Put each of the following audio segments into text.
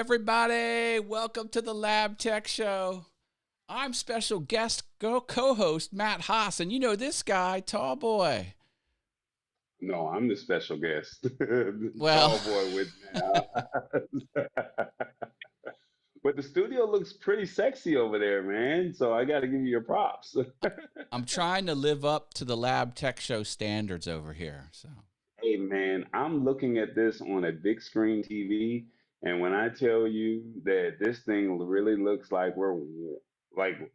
everybody. Welcome to the Lab Tech Show. I'm special guest co-host Matt Haas, and you know this guy, Tall Boy. No, I'm the special guest. The Well, tall boy with now. But the studio looks pretty sexy over there, man. So I got to give you your props. I'm trying to live up to the Lab Tech Show standards over here. So, Hey, man, I'm looking at this on a big screen TV, and when I tell you that this thing really looks like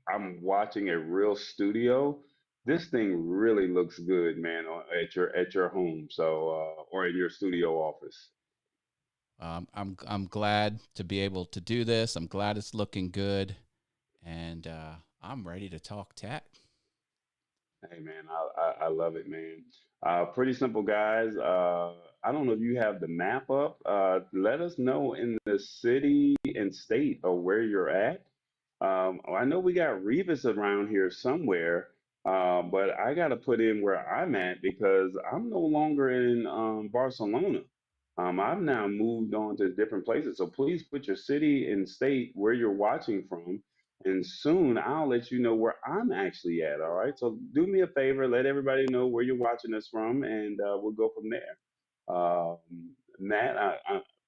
I'm watching a real studio, this thing really looks good, man, at your home, or in your studio office. I'm glad to be able to do this. I'm glad it's looking good, and I'm ready to talk tech. Hey man, I love it, man. Pretty simple, guys. I don't know if you have the map up. Let us know in the city and state of where you're at. I know we got Revis around here somewhere, but I got to put in where I'm at because I'm no longer in Barcelona. I've now moved on to different places. So please put your city and state where you're watching from, and soon I'll let you know where I'm actually at. All right. So do me a favor, let everybody know where you're watching us from, and we'll go from there. Matt,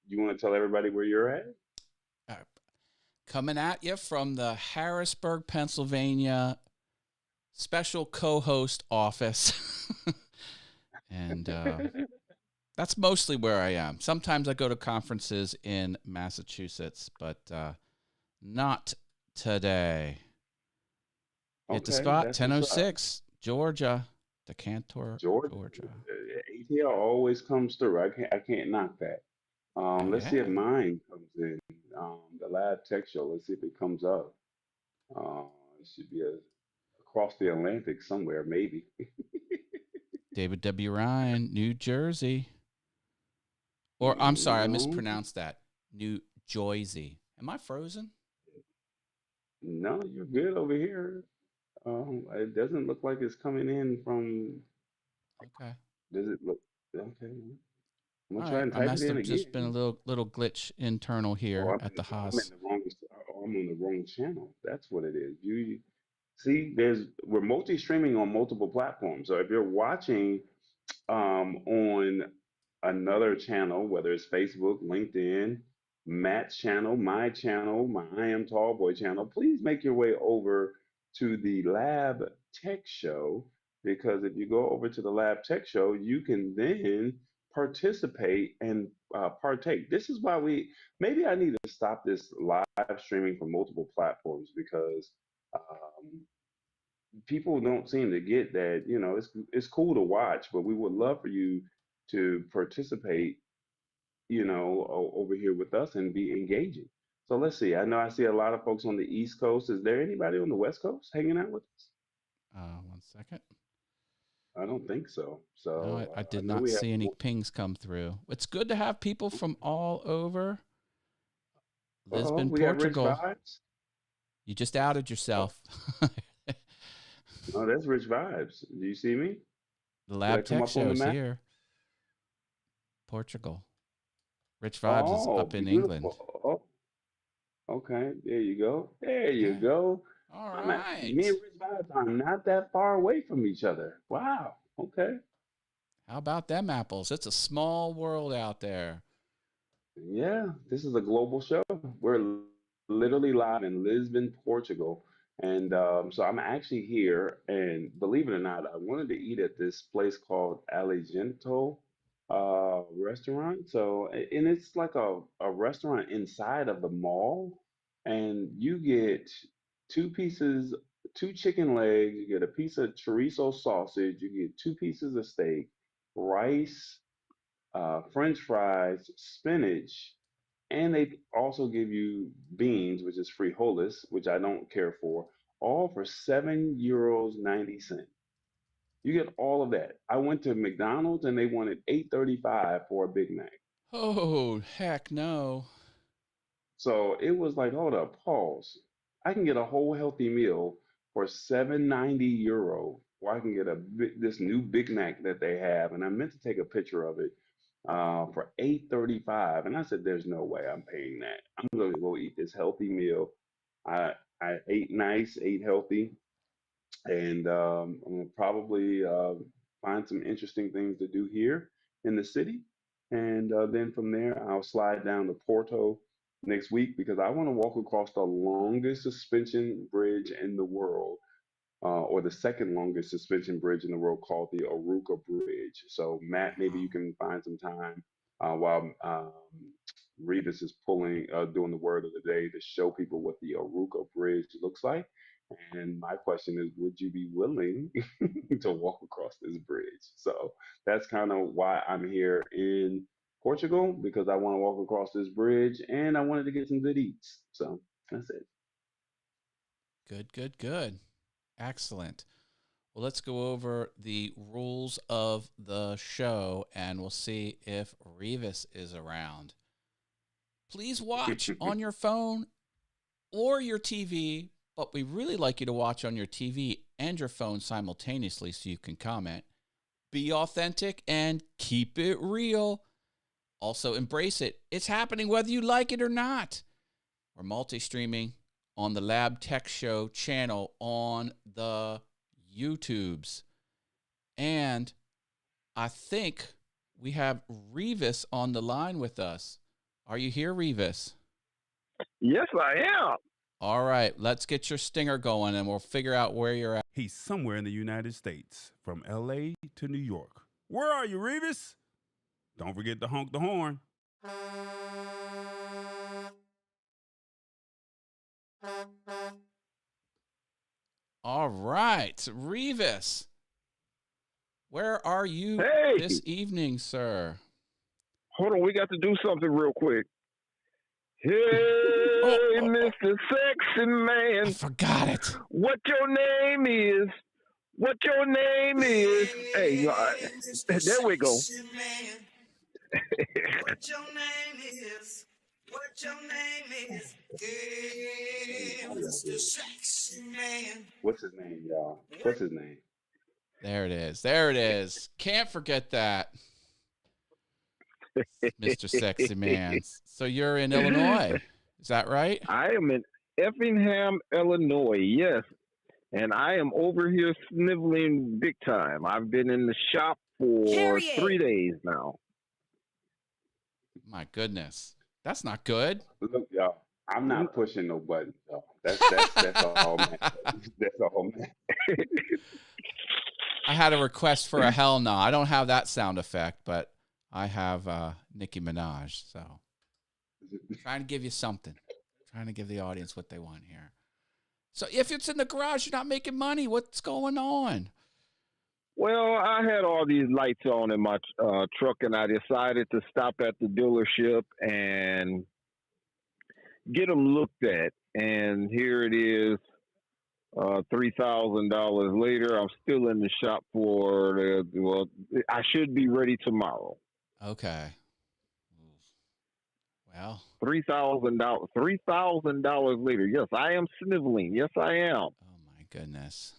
you want to tell everybody where you're at? Uh, Coming at you from the Harrisburg, Pennsylvania special co-host office, and that's mostly where I am. Sometimes I go to conferences in Massachusetts, but not today. Hit the Okay, spot, that's what's up. 10:06, Georgia, Decantor, Georgia, Georgia. ATL always comes through. I can't knock that. Let's see if Yeah. mine comes in. The live tech show. Let's see if it comes up. It should be across the Atlantic somewhere, maybe. David W. Ryan, New Jersey. Or I'm sorry, I No, mispronounced that. New Jersey. Am I frozen? no, you're good over here. It doesn't look like it's coming in from. Okay. Does it look? Okay, I'm gonna All try right. and I type it must in have just been a again. little glitch internal Oh, here at the I'm in Haas. the wrong. Oh, I'm on the wrong channel. That's what it is. You see, we're multi-streaming on multiple platforms. So if you're watching on another channel, whether it's Facebook, LinkedIn, Matt's channel, my I Am Tall Boy channel, please make your way over to the Lab Tech Show, because if you go over to the Lab Tech Show, you can then participate and partake. This is why maybe I need to stop this live streaming from multiple platforms, because um, people don't seem to get that, it's cool to watch, but we would love for you to participate, over here with us and be engaging. So let's see. I know I see a lot of folks on the East Coast. Is there anybody on the West Coast hanging out with us? One second. I don't think so. No, So I I did know not we have see any more. pings come through. It's good to have people from all over. Oh, Lisbon, we got Rich Portugal. Vibes. You just outed Oh, yourself. no, that's Rich Vibes. Do you see me? The Did I Lab come Tech up on the Show's map? here. Portugal. Rich Vibes is Oh, up in England. beautiful. Oh, okay, there you go. There you Yeah. go. All Me and right. Rich Vibes are not that far away from each other. Wow. Okay. How about them apples? It's a small world out there. Yeah, this is a global show. We're literally live in Lisbon, Portugal. And so I'm actually here. And believe it or not, I wanted to eat at this place called Aligento restaurant. So, and it's like a restaurant inside of the mall. And you get two pieces, two chicken legs, you get a piece of chorizo sausage, you get two pieces of steak, rice, French fries, spinach, and they also give you beans, which is frijoles, which I don't care for, all for €7 90 cents. You get all of that. I went to McDonald's and they wanted 8.35 for a Big Mac. Oh, heck no. So it was like, hold up, pause. I can get a whole healthy meal for 7.90 euro, or I can get this new Big Mac that they have, and I meant to take a picture of it. for $8.35, and I said, "There's no way I'm paying that. I'm going to go eat this healthy meal." I I ate nice, ate healthy, and I'm gonna probably find some interesting things to do here in the city, and then from there I'll slide down to Porto next week because I want to walk across the longest suspension bridge in the world, or the second longest suspension bridge in the world, called the Aruka Bridge. So, Matt, maybe you can find some time while Revis is doing the word of the day to show people what the Aruka Bridge looks like. And my question is, would you be willing to walk across this bridge? So that's kind of why I'm here in Portugal, because I want to walk across this bridge and I wanted to get some good eats. So that's it. Good, good, good. Excellent. Well, let's go over the rules of the show and we'll see if Revis is around. Please watch on your phone or your TV, but we really like you to watch on your TV and your phone simultaneously so you can comment. Be authentic and keep it real. Also, embrace it. It's happening whether you like it or not. We're multi-streaming on the Lab Tech Show channel on the YouTubes. And I think we have Revis on the line with us. Are you here, Revis? Yes, I am. All right, let's get your stinger going and we'll figure out where you're at. He's somewhere in the United States, from L.A. to New York. Where are you, Revis? Don't forget to honk the horn. All right, Revis, where are you Hey, this evening, sir? hold on. We got to do something real quick. Hey, Oh, Mr. Sexy I Man, forgot it. what your name is? What your name is? Hey, there we go. What your name is? What your name is? Hey, Mr. Sexy Man. What's his name, y'all? What's his name? There it is. There it is. Can't forget that, Mr. Sexy Man. So you're in Illinois. Is that right? I am in Effingham, Illinois. Yes, and I am over here sniveling big time. I've been in the shop for 3 days now. My goodness. That's not good. Look, y'all, I'm not pushing no buttons, y'all. That's all, man. That's all, man. I had a request for a hell no. I don't have that sound effect, but I have Nicki Minaj. So trying to give you something. Trying to give the audience what they want here. So if it's in the garage, you're not making money. What's going on? Well, I had all these lights on in my truck, and I decided to stop at the dealership and get them looked at. And here it is, $3,000 later. I'm still in the shop well, I should be ready tomorrow. Okay. Well, $3,000 later. Yes, I am sniveling. Yes, I am. oh my goodness.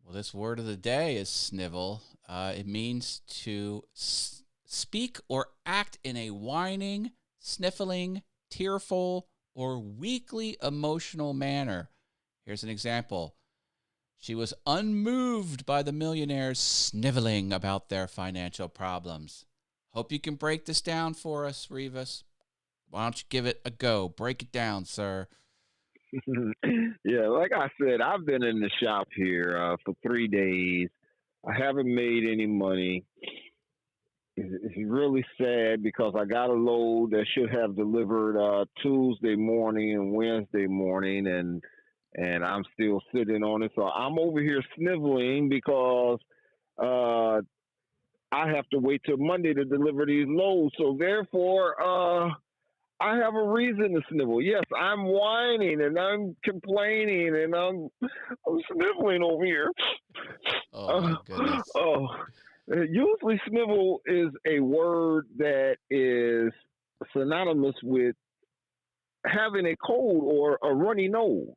Well, this word of the day is snivel. It means to speak or act in a whining, sniffling, tearful, or weakly emotional manner. Here's an example. She was unmoved by the millionaires sniveling about their financial problems. Hope you can break this down for us, Revis. Why don't you give it a go? Break it down, sir. Yeah, like I said, I've been in the shop here for 3 days. I haven't made any money. It's really sad because I got a load that should have delivered Tuesday morning and Wednesday morning, and I'm still sitting on it. So I'm over here sniveling because I have to wait till Monday to deliver these loads. So therefore, I have a reason to snivel. Yes, I'm whining and I'm complaining and I'm sniveling over here. Oh, my goodness. Usually snivel is a word that is synonymous with having a cold or a runny nose.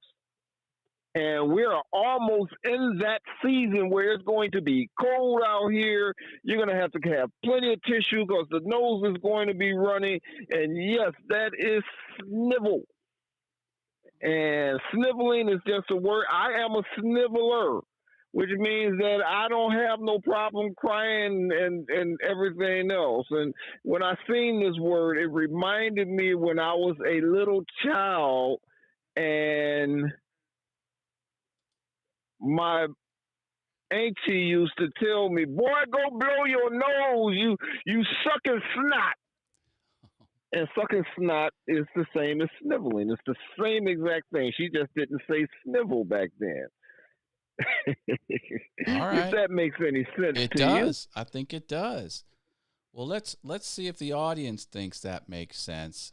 And we're almost in that season where it's going to be cold out here. You're going to have plenty of tissue because the nose is going to be running. And yes, that is snivel. And sniveling is just a word. I am a sniveler, which means that I don't have no problem crying and everything else. And when I seen this word, it reminded me when I was a little child and my auntie used to tell me, "Boy, go blow your nose. You sucking snot." And sucking snot is the same as sniveling. It's the same exact thing. She just didn't say snivel back then. All If right. that makes any sense It to you. does. I think it does. Well, let's see if the audience thinks that makes sense.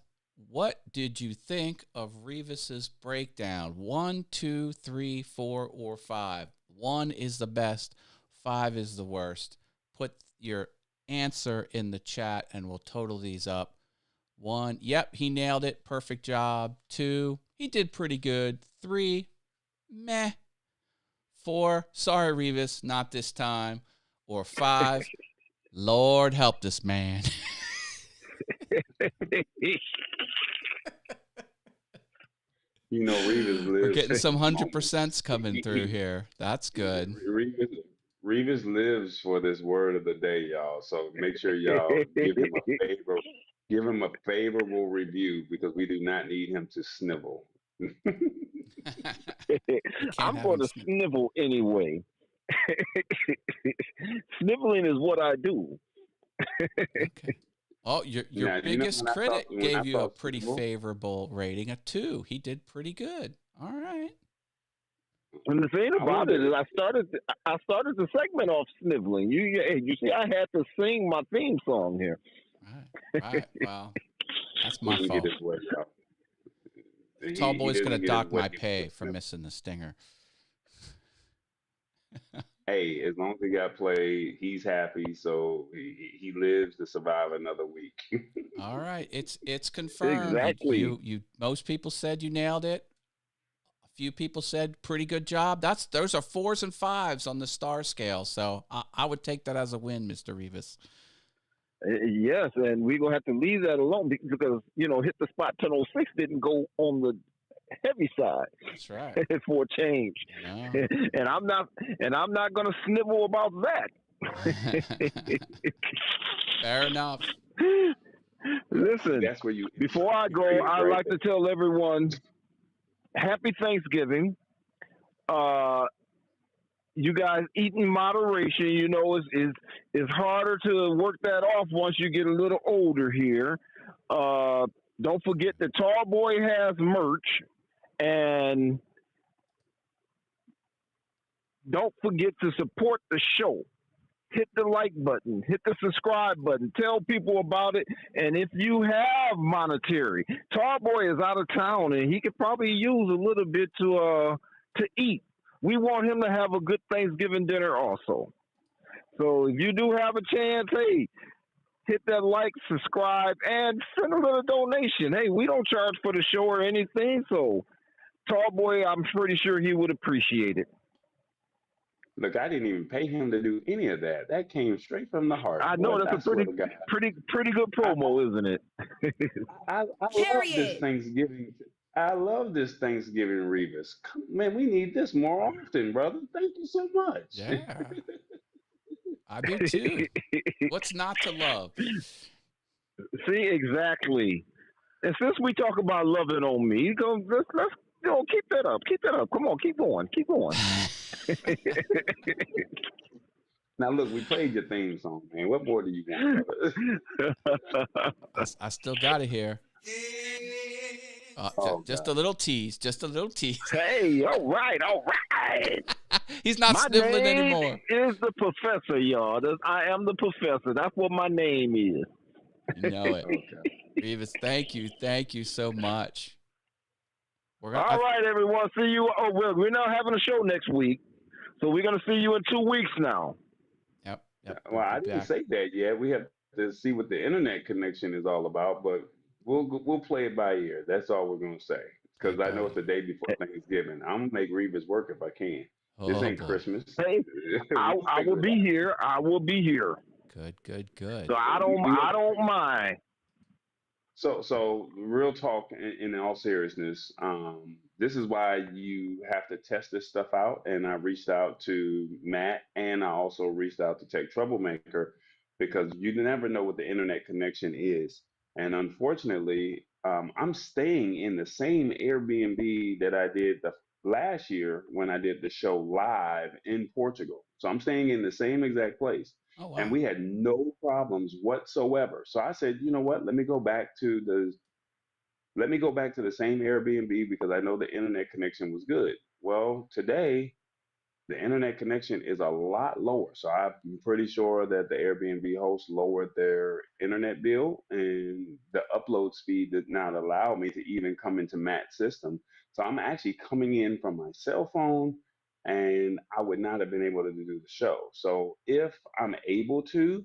What did you think of Revis's breakdown? 1, 2, 3, 4, or 5? 1 is the best, 5 is the worst. Put your answer in the chat and we'll total these up. 1, yep, he nailed it. Perfect job. 2, he did pretty good. 3, meh. 4, sorry, Revis, not this time. Or 5, Lord help this man. You know, Revis We're lives getting some for 100%s coming through here. That's good. Revis lives for this word of the day, y'all. So make sure y'all give him a favorable review because we do not need him to snivel. I'm going to snivel anyway. Sniveling is what I do. Okay. Oh, your Now, biggest critic when gave I you a talk pretty snivel, favorable rating, a 2. He did pretty good. All right. And the thing I about it wonder. is, I started the segment off sniveling. You see, I had to sing my theme song here. Right. Well, that's He my didn't get fault. his way, y'all. Tall He Boy's going didn't to get his dock way. my pay for missing the stinger. Hey, as long as he got played, he's happy. So he lives to survive another week. All right. It's confirmed. Exactly. You most people said you nailed it. A few people said pretty good job. Those are 4s and 5s on the star scale. So I would take that as a win, Mr. Revis. Yes, and we're going to have to leave that alone because, hit the spot 1006 didn't go on the heavy side. That's right. For a change. No. And I'm not going to snivel about that. Fair enough. Listen, That's where you before I go, I'd like to tell everyone happy Thanksgiving. You guys eat in moderation. It's harder to work that off once you get a little older here. Don't forget that Tall Boy has merch, and don't forget to support the show. Hit the like button, hit the subscribe button, tell people about it. And if you have monetary, Tall Boy is out of town and he could probably use a little bit to eat. We want him to have a good Thanksgiving dinner also. So if you do have a chance, hey, hit that like, subscribe, and send a little donation. Hey, we don't charge for the show or anything, so Tall Boy, I'm pretty sure he would appreciate it. Look, I didn't even pay him to do any of that. That came straight from the heart. I know that's a pretty good promo, isn't it? I love this Thanksgiving. I love this Thanksgiving, Revis. Man, we need this more often, brother. Thank you so much. Yeah. I do too. What's not to love? See, exactly. And since we talk about loving on me, let's keep that up. Keep that up. Come on, keep going. Keep going. Now, look, we played your theme song, man. What more do you want, brother? I still got it here. Just a little tease. Just a little tease. Hey, all right. He's not sniveling anymore. My name is the professor, y'all. I am the professor. That's what my name is. You know it. Okay. Revis, thank you. Thank you so much. All right, everyone. See you. Oh, we're not having a show next week. So we're going to see you in 2 weeks now. Yep. Well, I didn't say that yet. We have to see what the internet connection is all about, but we'll play it by ear. That's all we're going to say. because Good I know God. it's the day before Thanksgiving. I'm gonna make Revis work if I can. This Oh ain't boy. Christmas. Hey, We gonna I will figure it be out. here. I will be here. Good, good, good. So We I gonna don't mind. So real talk. In all seriousness, this is why you have to test this stuff out. And I reached out to Matt, and I also reached out to Tech Troublemaker because you never know what the internet connection is. And unfortunately, I'm staying in the same Airbnb that I did the last year when I did the show live in Portugal. So I'm staying in the same exact place Oh and wow. we had no problems whatsoever. So I said, you know what? Let me go back to the same Airbnb because I know the internet connection was good. Well, today the internet connection is a lot lower. So I'm pretty sure that the Airbnb host lowered their internet bill and the upload speed did not allow me to even come into Matt's system. So I'm actually coming in from my cell phone and I would not have been able to do the show. So if I'm able to,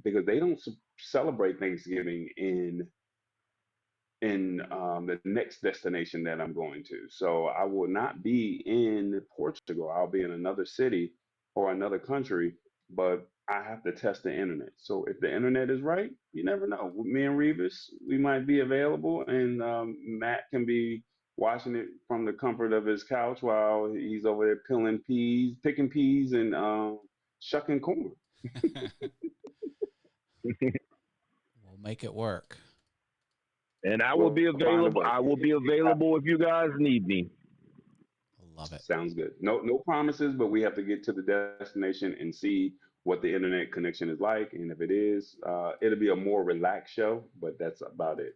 because they don't celebrate Thanksgiving in the next destination that I'm going to. So I will not be in Portugal. I'll be in another city or another country, but I have to test the internet. So if the internet is right, you never know. Me and Revis, we might be available, and Matt can be watching it from the comfort of his couch while he's over there picking peas, and shucking corn. We'll make it work. And I will be We'll find a available. way. I will be available if you guys need me. I love it. Sounds good. No promises, but we have to get to the destination and see what the internet connection is like. And if it is, it'll be a more relaxed show, but that's about it.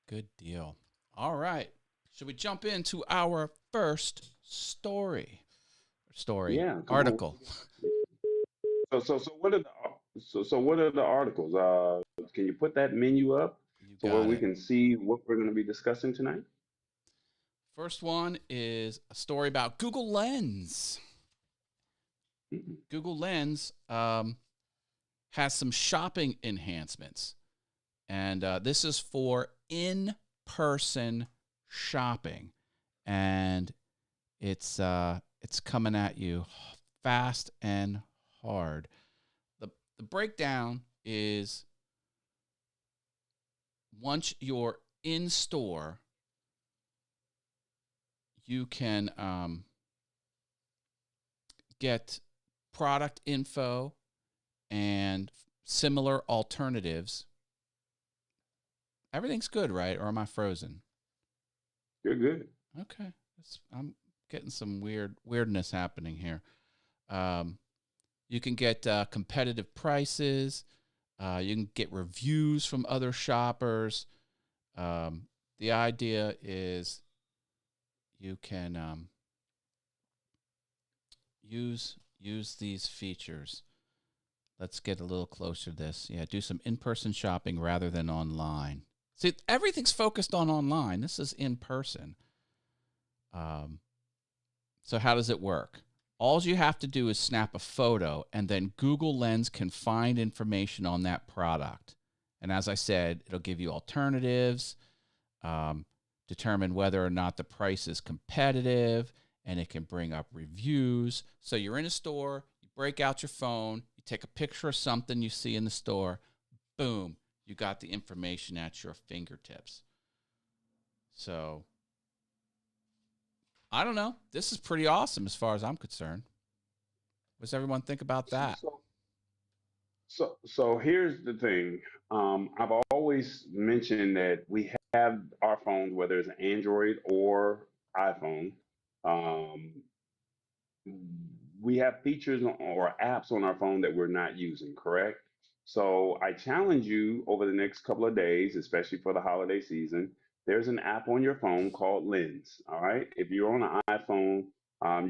Good deal. All right. Should we jump into our first Yeah, come on. article? So what are the articles? Can you put that menu up You so where got we it. can see what we're going to be discussing tonight? First one is a story about Google Lens. Mm-mm. Google Lens has some shopping enhancements, and this is for in-person shopping, and it's coming at you fast and hard. The breakdown is once you're in store, you can get product info and similar alternatives. Everything's good, right? Or am I frozen? You're good. Okay, I'm getting some weirdness happening here. You can get competitive prices. You can get reviews from other shoppers. The idea is you can use these features. Let's get a little closer to this. Yeah, do some in-person shopping rather than online. See, everything's focused on online. This is in person. So how does it work? All you have to do is snap a photo, and then Google Lens can find information on that product. And as I said, it'll give you alternatives, determine whether or not the price is competitive, and it can bring up reviews. So you're in a store, you break out your phone, you take a picture of something you see in the store, boom, you got the information at your fingertips. So I don't know. This is pretty awesome as far as I'm concerned. What does everyone think about that? So here's the thing. I've always mentioned that we have our phones, whether it's Android or iPhone. Um, we have features or apps on our phone that we're not using, correct? So I challenge you over the next couple of days, especially for the holiday season. There's an app on your phone called Lens. All right. If you're on an iPhone,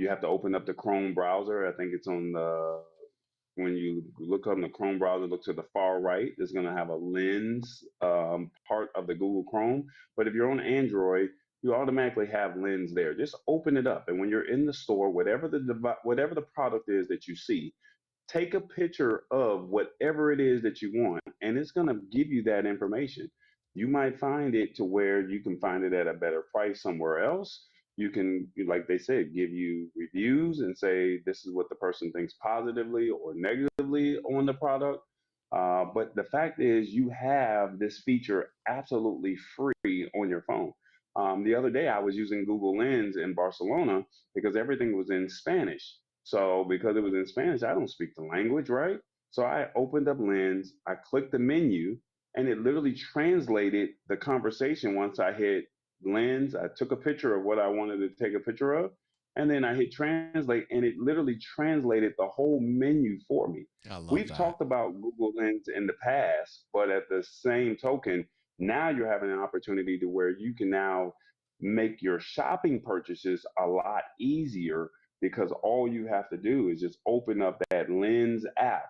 you have to open up the Chrome browser. I think it's on the when you look on the Chrome browser, look to the far right, it's going to have a Lens part of the Google Chrome. But if you're on Android, you automatically have Lens there. Just open it up, and when you're in the store, whatever the product is that you see, take a picture of whatever it is that you want, and it's going to give you that information. you might find it to where you can find it at a better price somewhere else. You can, like they said, give you reviews and say this is what the person thinks positively or negatively on the product. But the fact is, you have this feature absolutely free on your phone. The other day, I was using Google Lens in Barcelona because everything was in Spanish. So, because it was in Spanish, I don't speak the language, right? So, I opened up Lens, I clicked the menu, and it literally translated the conversation once I hit Lens. I took a picture of what I wanted to take a picture of, and then I hit translate, and it literally translated the whole menu for me. I love We've that. talked about Google Lens in the past, but at the same token, now you're having an opportunity to where you can now make your shopping purchases a lot easier because all you have to do is just open up that Lens app,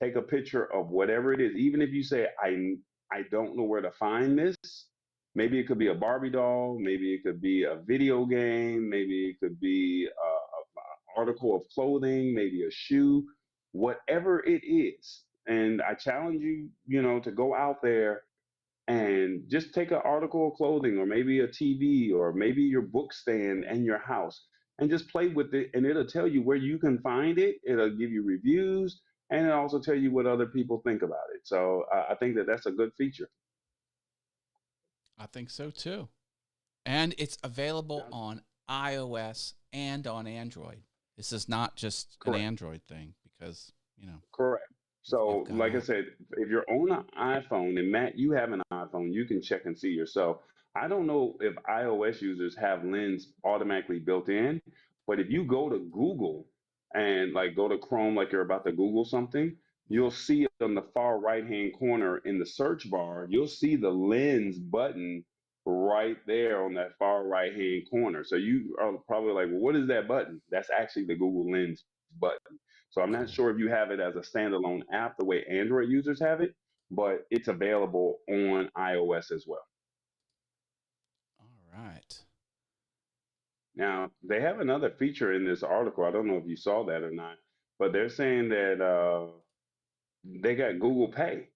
take a picture of whatever it is. Even if you say, I don't know where to find this. Maybe it could be a Barbie doll. Maybe it could be a video game. Maybe it could be a article of clothing. Maybe a shoe. Whatever it is. And I challenge you, to go out there and just take an article of clothing or maybe a TV or maybe your book stand and your house and just play with it, and it'll tell you where you can find it. It'll give you reviews, and it'll also tell you what other people think about it. So I think that that's a good feature. I think so too. And it's available Yeah. on iOS and on Android. This is not just an Correct. Android thing because, Correct. you've So, got like I all. said, if you're on an iPhone, and Matt, you have an iPhone, you can check and see yourself. I don't know if iOS users have Lens automatically built in, but if you go to Google and like go to Chrome, like you're about to Google something, Yeah. you'll see it on the far right hand corner in the search bar. You'll see the Lens button right there on that far right hand corner. So you are probably like, well, what is that button? That's actually the Google Lens button. So I'm not Cool. sure if you have it as a standalone app the way Android users have it, but it's available on iOS as well. All right. Now, they have another feature in this article. I don't know if you saw that or not, but they're saying that they got Google Pay.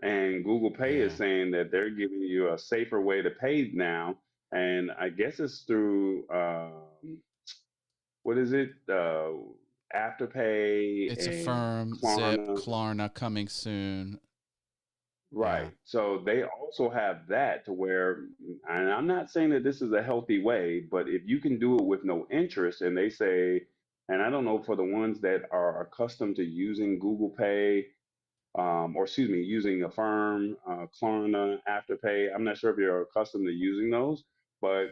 And Google Pay is Yeah. saying that they're giving you a safer way to pay now. And I guess it's through, what is it? Afterpay It's a and firm Zip, Klarna. Klarna coming soon. Yeah. Right. So they also have that to where, and I'm not saying that this is a healthy way, but if you can do it with no interest, and they say, and I don't know for the ones that are accustomed to using Google Pay, or excuse me, using Affirm, Klarna, Afterpay. I'm not sure if you're accustomed to using those, but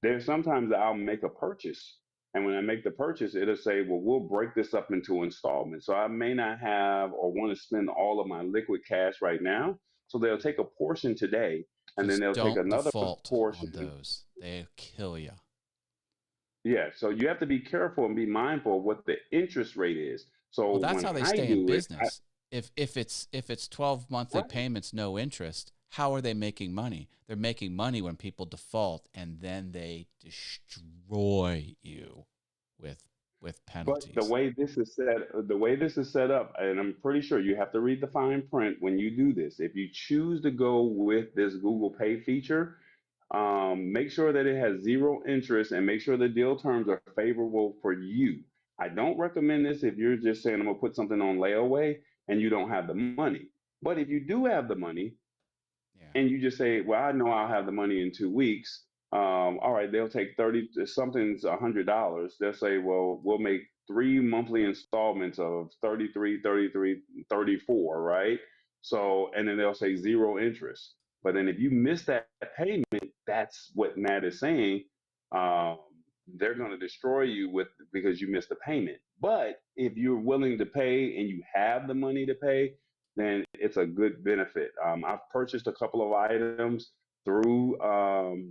there's sometimes I'll make a purchase. And when I make the purchase, it'll say, well, we'll break this up into installments. So I may not have or want to spend all of my liquid cash right now. So they'll take a portion today and then Just they'll take don't another default on portion. those. They'll kill you. Yeah. So you have to be careful and be mindful of what the interest rate is. So Well, that's when how they I stay in do it, business. If it's 12 monthly right. payments, no interest, how are they making money? They're making money when people default and then they destroy you with But penalties. the way this is set up, and I'm pretty sure you have to read the fine print when you do this. If you choose to go with this Google Pay feature, make sure that it has zero interest and make sure the deal terms are favorable for you. I don't recommend this if you're just saying I'm gonna put something on layaway and you don't have the money. But if you do have the money, Yeah. and you just say, "Well, I know I'll have the money in 2 weeks." All right, they'll take 30. If something's $100. They'll say, "Well, we'll make 3 monthly installments of 33, 33, 34." Right? So, and then they'll say zero interest. But then if you miss that payment, that's what Matt is saying. Um, they're going to destroy you with because you missed the payment. But if you're willing to pay and you have the money to pay, then it's a good benefit. I've purchased a couple of items through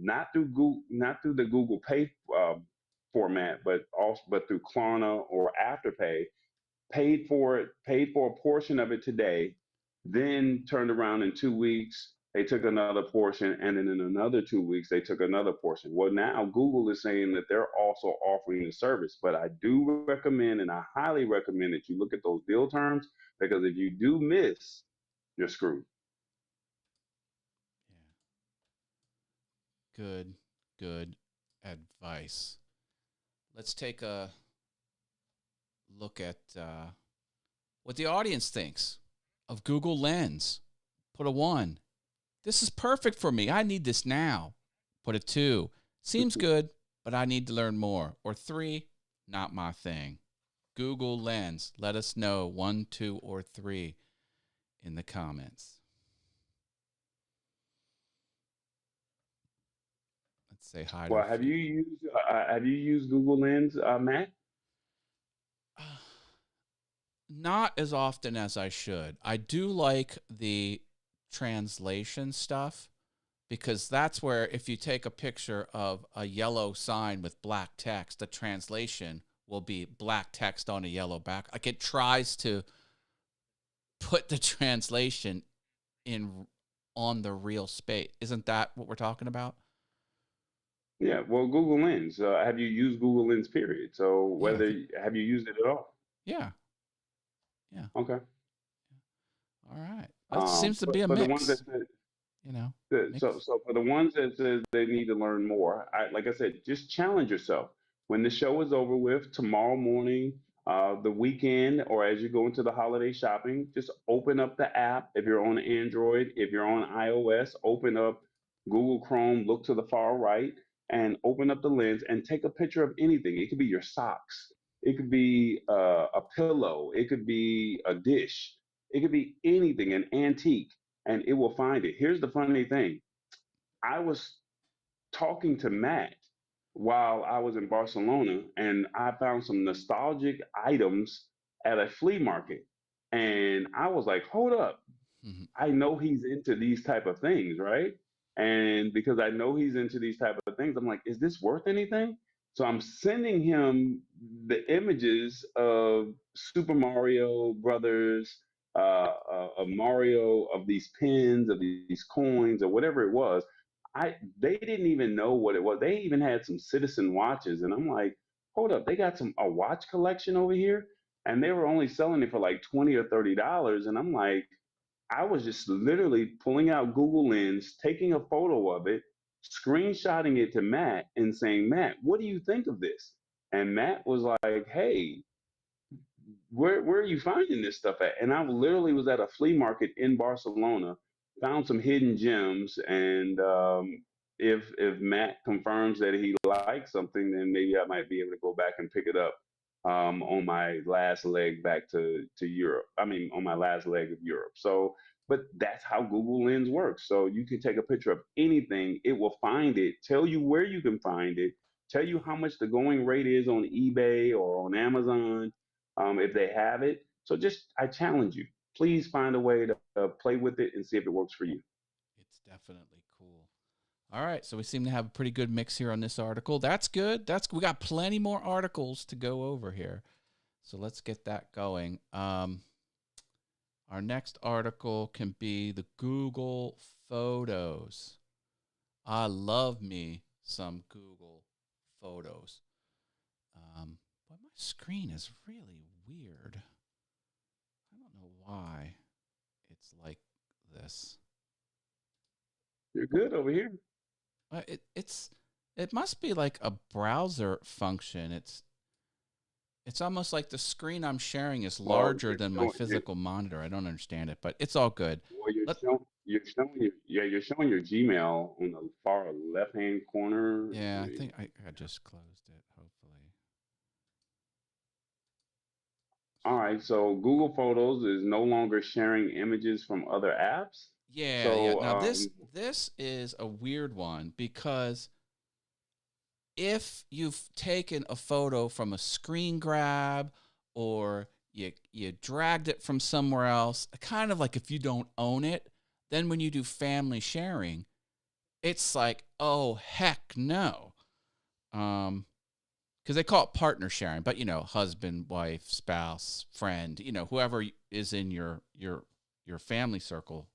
not through the Google Pay format, but through Klarna or Afterpay. Paid for a portion of it today, then turned around in 2 weeks. They took another portion, and then in another 2 weeks, they took another portion. Well, now Google is saying that they're also offering the service, but I do recommend, and I highly recommend that you look at those deal terms because if you do miss, you're screwed. Yeah. good, good advice. Let's take a look at what the audience thinks of Google Lens. Put a 1. This is perfect for me. I need this now. Put a 2. Seems good, but I need to learn more. Or 3, not my thing. Google Lens. Let us know 1, 2, or 3 in the comments. Let's say hi to Well, a have few. you used Google Lens, Matt? Not as often as I should. I do like the translation stuff because that's where if you take a picture of a yellow sign with black text, the translation will be black text on a yellow back. Like it tries to put the translation in on the real space. Isn't that what we're talking about? Yeah, well, Google Lens. Have you used Google Lens, period? So Yeah, have you used it at all? yeah, yeah. Okay. All right. It seems to be a For the ones that mix, said, you know. so Mix. for the ones that says they need to learn more, like I said, just challenge yourself. When the show is over with, tomorrow morning, the weekend, or as you go into the holiday shopping, just open up the app. If you're on Android, if you're on iOS, open up Google Chrome, look to the far right, and open up the lens and take a picture of anything. It could be your socks, it could be a pillow, it could be a dish, it could be anything, an antique, and it will find it. Here's the funny thing. I was talking to Matt while I was in Barcelona, and I found some nostalgic items at a flea market. And I was like, hold up. Mhm. I know he's into these type of things, right? And because I know he's into these type of things, I'm like, is this worth anything? So I'm sending him the images of Super Mario Brothers, of Mario, of these pins, of these coins, or whatever it was. They didn't even know what it was. They even had some Citizen watches, and I'm like, hold up, they got a watch collection over here, and they were only selling it for like $20 or $30, and I'm like, I was just literally pulling out Google Lens, taking a photo of it, screenshotting it to Matt, and saying, Matt, what do you think of this? And Matt was like, hey, where are you finding this stuff at? And I literally was at a flea market in Barcelona, found some hidden gems, and if Matt confirms that he likes something, then maybe I might be able to go back and pick it up on my last leg back to Europe. I mean, on my last leg of Europe. So, but that's how Google Lens works. So you can take a picture of anything, it will find it, tell you where you can find it, tell you how much the going rate is on eBay or on Amazon, if they have it. So I challenge you. Please find a way to play with it and see if it works for you. It's definitely cool. All right, so we seem to have a pretty good mix here on this article. That's good. We got plenty more articles to go over here. So let's get that going. Our next article can be the Google Photos. I love me some Google Photos. But my screen is really weird. I don't know why it's like this. You're good over here. It must be like a browser function. It's almost like the screen I'm sharing is Well, larger than my physical monitor. I don't understand it, but it's all good. Well, you're showing your Gmail on the far left hand corner. Yeah, I think I just closed it. Hopefully. All right, so Google Photos is no longer sharing images from other apps. Yeah, So, yeah. Now this is a weird one because if you've taken a photo from a screen grab or you dragged it from somewhere else, kind of like if you don't own it, then when you do family sharing, it's like, oh heck no. Because they call it partner sharing, but husband, wife, spouse, friend, whoever is in your family circle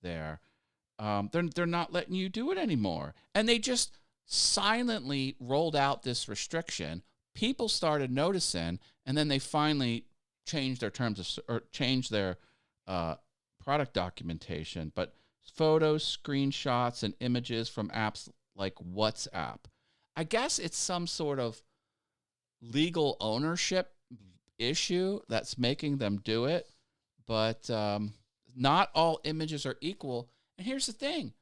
there, they're not letting you do it anymore. And they just silently rolled out this restriction. People started noticing, and then they finally changed their changed their product documentation. But photos, screenshots, and images from apps like WhatsApp. I guess it's some sort of legal ownership issue that's making them do it, but not all images are equal. And here's the thing.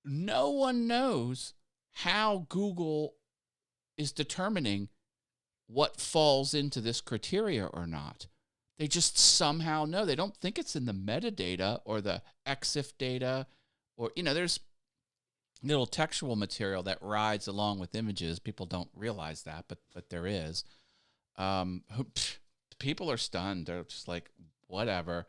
No one knows how Google is determining what falls into this criteria or not. They just somehow know. They don't think it's in the metadata or the EXIF data, or, there's little textual material that rides along with images. People don't realize that, but there is. People are stunned. They're just like, whatever.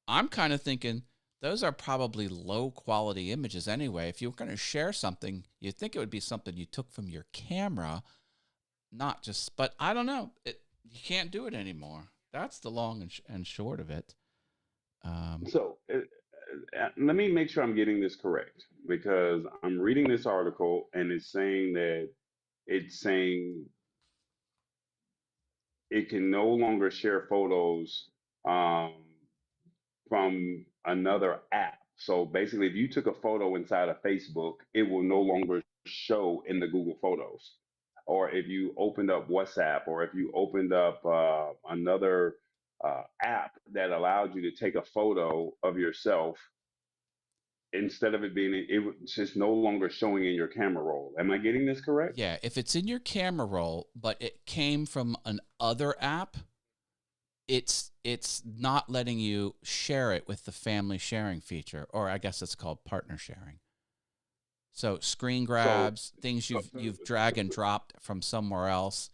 I'm kind of thinking those are probably low quality images anyway. If you were going to share something, you'd think it would be something you took from your camera, not just, but I don't know. You can't do it anymore. That's the long and short of it. So let me make sure I'm getting this correct, because I'm reading this article and it's saying it can no longer share photos um, from another app. So basically, if you took a photo inside of Facebook, it will no longer show in the Google Photos. Or if you opened up WhatsApp, or if you opened up another app that allowed you to take a photo of yourself, instead of it's just no longer showing in your camera roll. Am I getting this correct? Yeah, if it's in your camera roll, but it came from an other app, it's not letting you share it with the family sharing feature, or I guess it's called partner sharing. So screen grabs, things you've drag and dropped from somewhere else.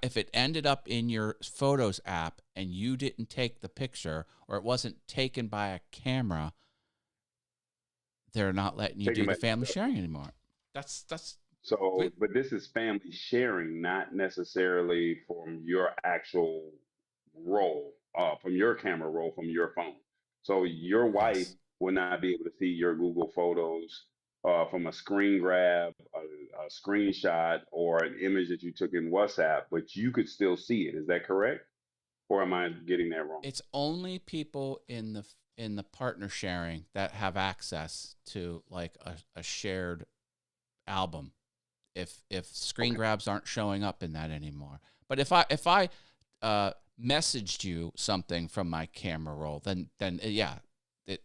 If it ended up in your Photos app and you didn't take the picture, or it wasn't taken by a camera, they're not letting you do the family sharing anymore. That's so, but this is family sharing, not necessarily from your actual roll, from your camera roll, from your phone. So your wife will not be able to see your Google Photos from a screen grab, a screenshot, or an image that you took in WhatsApp, but you could still see it. Is that correct? Or am I getting that wrong? It's only people in the partner sharing that have access to like a shared album. If screen grabs aren't showing up in that anymore. But if I messaged you something from my camera roll, then yeah,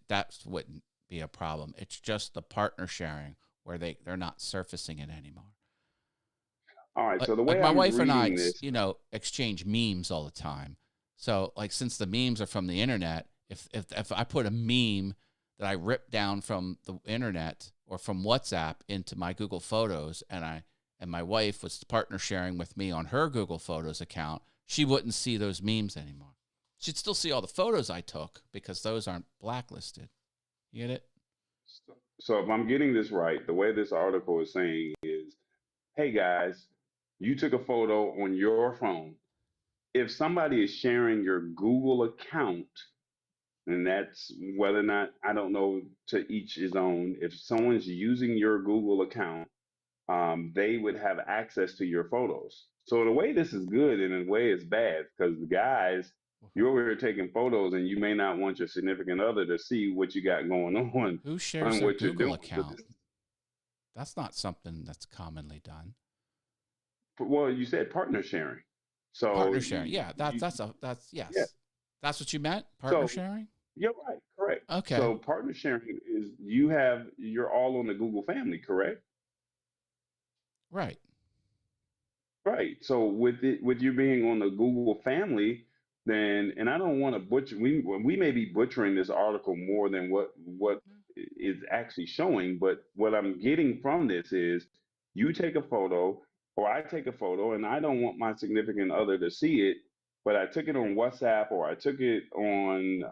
that wouldn't be a problem. It's just the partner sharing where they're not surfacing it anymore. All right. So the way my I'm wife and I, reading this, exchange memes all the time. So like, since the memes are from the internet, if I put a meme that I ripped down from the internet or from WhatsApp into my Google Photos, and my wife was partner sharing with me on her Google Photos account, she wouldn't see those memes anymore. She'd still see all the photos I took because those aren't blacklisted. You get it? so if I'm getting this right, the way this article is saying is, hey guys, you took a photo on your phone. If somebody is sharing your Google account, and that's whether or not, I don't know, to each his own. If someone's using your Google account, they would have access to your photos. So in a way, this is good, and in a way, it's bad, because the guys, you're over here taking photos, and you may not want your significant other to see what you got going on Who shares and their what you're Google doing. account? That's not something that's commonly done. Well, you said partner sharing. So Partner sharing. Yeah, that's yes. yeah. That's what you meant? Partner So sharing? you're right, correct. Okay. So partner sharing is you're all on the Google family, correct? Right. Right. So with you being on the Google family, then, and I don't want to butcher. We may be butchering this article more than what is actually showing. But what I'm getting from this is, you take a photo, or I take a photo, and I don't want my significant other to see it, but I took it on WhatsApp, or I took it on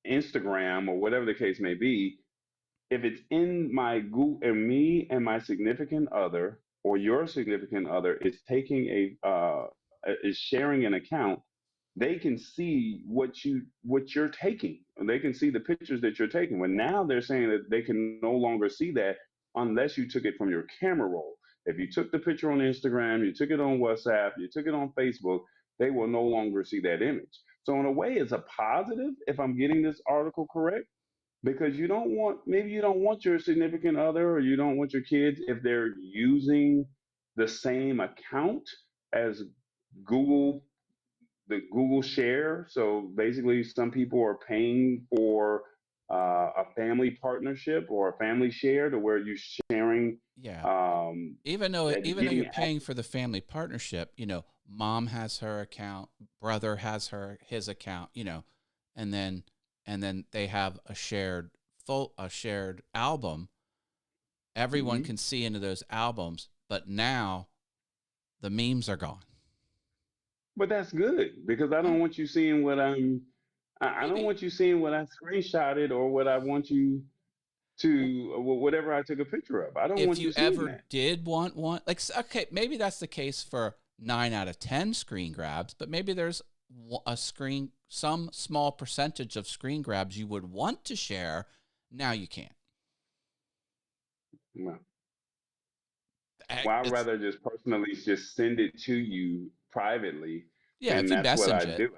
Instagram, or whatever the case may be. If it's in my Google, and me and my significant other, or your significant other is taking is sharing an account, they can see what you're taking, and they can see the pictures that you're taking. But now they're saying that they can no longer see that unless you took it from your camera roll. If you took the picture on Instagram, you took it on WhatsApp, you took it on Facebook, they will no longer see that image. So in a way, it's a positive, if I'm getting this article correct. because maybe you don't want your significant other or you don't want your kids if they're using the same account as Google, the Google share. So basically, some people are paying for a family partnership or a family share to where you're sharing, Yeah. um, Even though you're getting paying for the family partnership, mom has her account, brother has his account, and then they have a shared album. Everyone Mhm. can see into those albums, but now the memes are gone. But that's good because I don't Oh, want you seeing I don't maybe want you seeing what I screenshotted or what I want you w- to, whatever I took a picture of. I don't if want you you seeing ever that. did want one, like, okay, maybe that's the case for 9 out of 10 screen grabs, but maybe there's some small percentage of screen grabs you would want to share. Now you can't. No. Eh, Well, I'd It's rather just personally just send it to you privately, Yeah, if and you that's what I message it, do.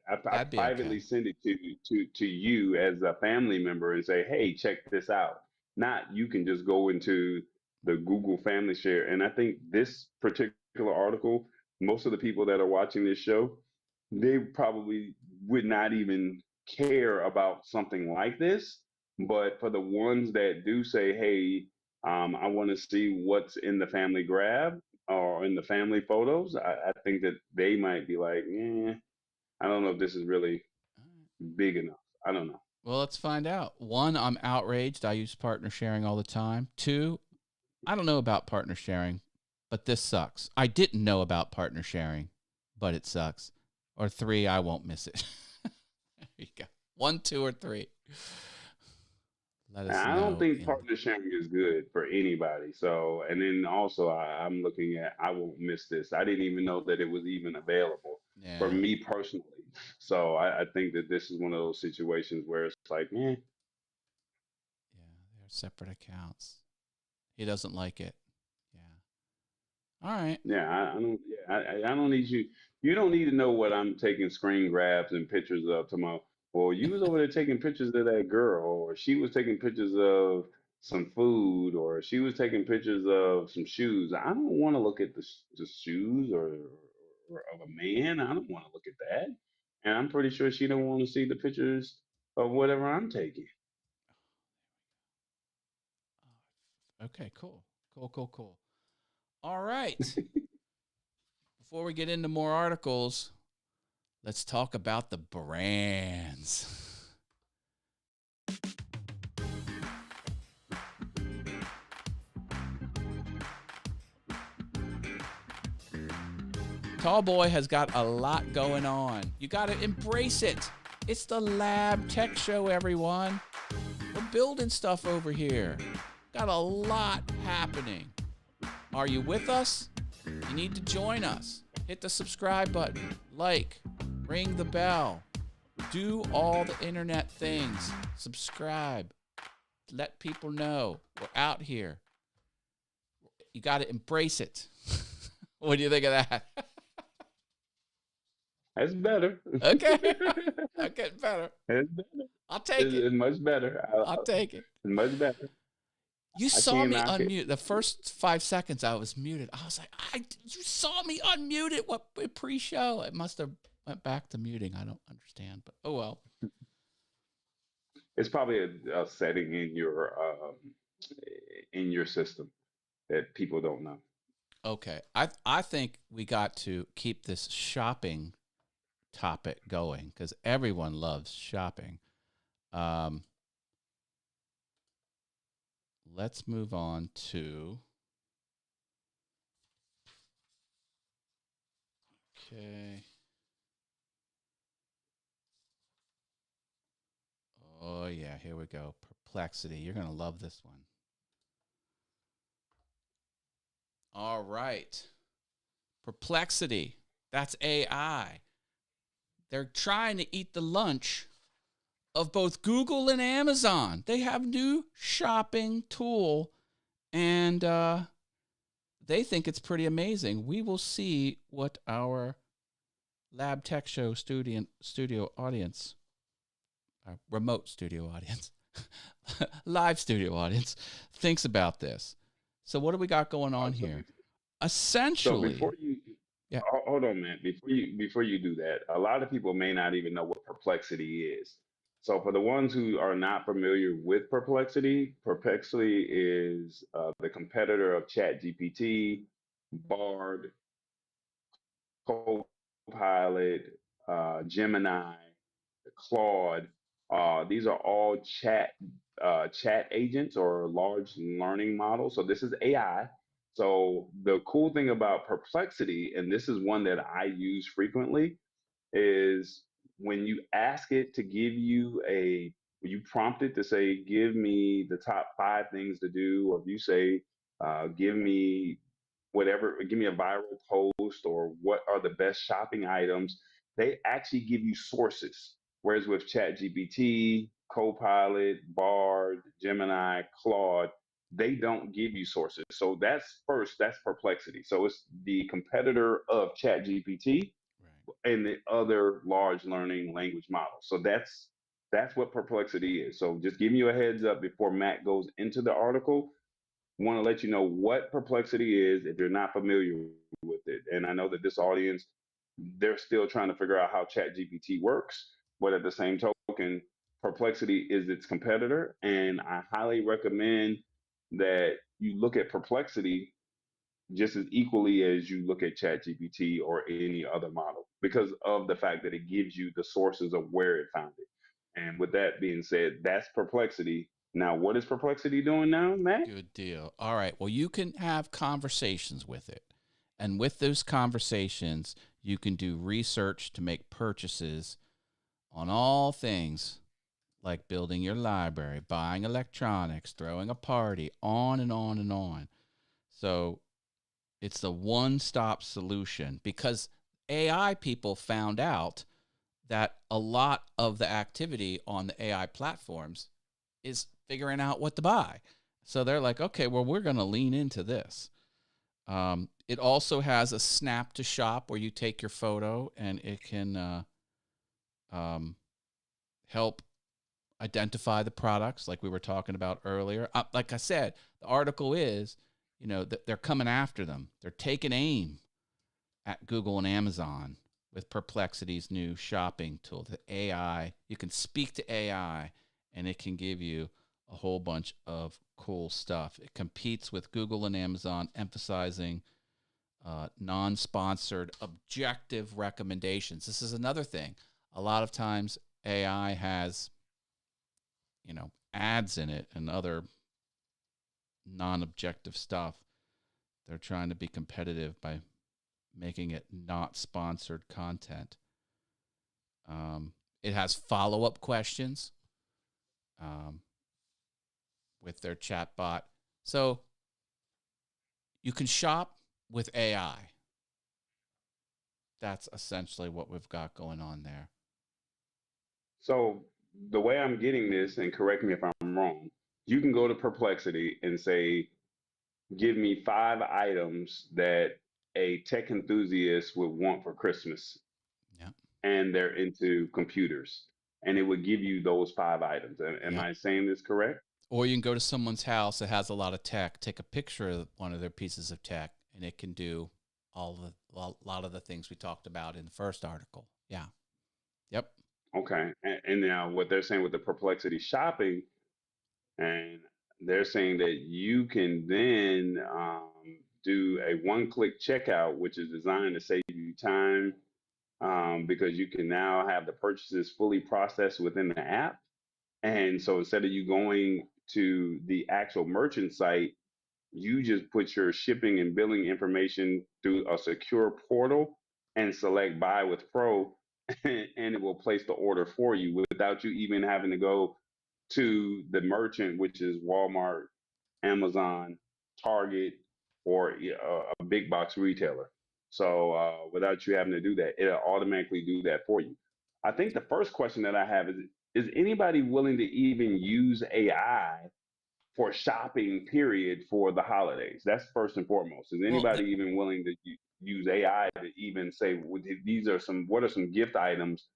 I that'd be privately okay. send it to you as a family member and say, "Hey, check this out." Not you can just go into the Google Family Share. And I think this particular article, most of the people that are watching this show, they probably would not even care about something like this. But for the ones that do say, "Hey, I want to see what's in the family grab or in the family photos," I think that they might be like, "Yeah, I don't know if this is really All right. big enough. I don't know." Well, let's find out. One, I'm outraged. I use partner sharing all the time. Two, I don't know about partner sharing, but this sucks. I didn't know about partner sharing, but it sucks. Or three, I won't miss it. There you go. One, two, or three. Let And us I don't know think in. partner sharing is good for anybody. So, and then also I'm looking at, I won't miss this. I didn't even know that it was even available for Yeah, me personally. So I think that this is one of those situations where it's like, man, yeah, they're separate accounts. He doesn't like it. Yeah. All right. yeah, I don't, yeah, I don't need you. You don't need to know what I'm taking screen grabs and pictures of tomorrow. Well, you was over there taking pictures of that girl, or she was taking pictures of some food, or she was taking pictures of some shoes. I don't want to look at the shoes or of a man. I don't want to look at that. And I'm pretty sure she don't want to see the pictures of whatever I'm taking. Okay, cool. Cool, cool, cool. All right. Before we get into more articles, let's talk about the brands. Tallboy has got a lot going on. You got to embrace it. It's the Lab Tech Show, everyone. We're building stuff over here. Got a lot happening. Are you with us? You need to join us. Hit the subscribe button, like, ring the bell, do all the internet things. Subscribe. Let people know we're out here. You got to embrace it. What do you think of that? That's better. Okay. I'm getting better. It's better. I'll take it. It's much better. I'll take it. It's much better. You I saw can't me knock it. unmute. The first 5 seconds I was muted. I was like, you saw me unmuted. What pre-show? It must have went back to muting. I don't understand, but oh well. It's probably a setting in your system that people don't know. Okay. I think we got to keep this shopping topic going because everyone loves shopping. Um, let's move on to. Okay. Oh yeah, here we go. Perplexity. You're gonna love this one. All right. Perplexity. That's AI. They're trying to eat the lunch of both Google and Amazon. They have new shopping tool, and they think it's pretty amazing. We will see what our Lab Tech Show studio audience, our remote studio audience, live studio audience, thinks about this. So what do we got going on So, here? so before Essentially, you yeah. hold on, man. Before you do that, a lot of people may not even know what perplexity is. So for the ones who are not familiar with perplexity, perplexity is the competitor of ChatGPT, Bard, Copilot, Gemini, Claude. These are all chat agents or large learning models. So this is AI. So the cool thing about Perplexity, and this is one that I use frequently, is when you ask it to give you when you prompt it to say, give me the top 5 things to do, or if you say, give me whatever, give me a viral post or what are the best shopping items, they actually give you sources. Whereas with ChatGPT, Copilot, Bard, Gemini, Claude, they don't give you sources. So that's Perplexity. So it's the competitor of ChatGPT Right. and the other large learning language models. So that's what Perplexity is. So just giving you a heads up before Matt goes into the article, want to let you know what Perplexity is if you're not familiar with it. And I know that this audience, they're still trying to figure out how ChatGPT works, but at the same token, Perplexity is its competitor. And I highly recommend that you look at Perplexity just as equally as you look at ChatGPT or any other model because of the fact that it gives you the sources of where it found it. And with that being said, that's Perplexity. Now, what is Perplexity doing now, Matt? Good deal. All right. Well, you can have conversations with it. And with those conversations, you can do research to make purchases on all things like building your library, buying electronics, throwing a party, on and on and on. So it's the one stop solution because AI people found out that a lot of the activity on the AI platforms is figuring out what to buy. So they're like, okay, well, we're going to lean into this. It also has a snap to shop where you take your photo and it can help identify the products like we were talking about earlier. Like I said, the article is, they're coming after them. They're taking aim at Google and Amazon with Perplexity's new shopping tool, the AI. You can speak to AI and it can give you a whole bunch of cool stuff. It competes with Google and Amazon, emphasizing non-sponsored, objective recommendations. This is another thing. A lot of times AI has, ads in it and other non-objective stuff. They're trying to be competitive by making it not sponsored content. It has follow-up questions with their chatbot. So you can shop with AI. That's essentially what we've got going on there. So the way I'm getting this, and correct me if I'm wrong, you can go to Perplexity and say, give me 5 items that a tech enthusiast would want for Christmas, Yep. and they're into computers, and it would give you those 5 items. Am Yep. I saying this correct? Or you can go to someone's house that has a lot of tech, take a picture of one of their pieces of tech, and it can do a lot of the things we talked about in the first article. Yeah. Yep. Okay. And now what they're saying with the Perplexity shopping, and they're saying that you can then do a one-click checkout, which is designed to save you time because you can now have the purchases fully processed within the app. And so instead of you going to the actual merchant site, you just put your shipping and billing information through a secure portal and select Buy with Pro, and it will place the order for you without you even having to go to the merchant, which is Walmart, Amazon, Target, or a big box retailer. So without you having to do that, it'll automatically do that for you. I think the first question that I have is anybody willing to even use AI for shopping period for the holidays? That's first and foremost. Is Well, anybody even willing to use AI to even say, these are what are some gift items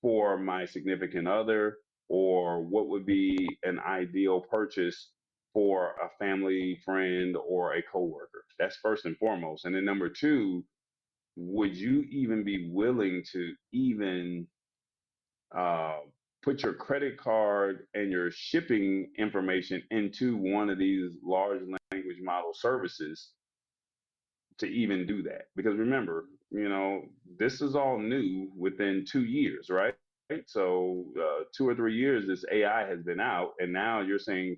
for my significant other or what would be an ideal purchase for a family friend or a coworker. That's first and foremost. And then number two, would you even be willing to even uh, put your credit card and your shipping information into one of these large language model services to even do that? Because remember, this is all new within 2 years, right? So 2 or 3 years, this AI has been out, and now you're saying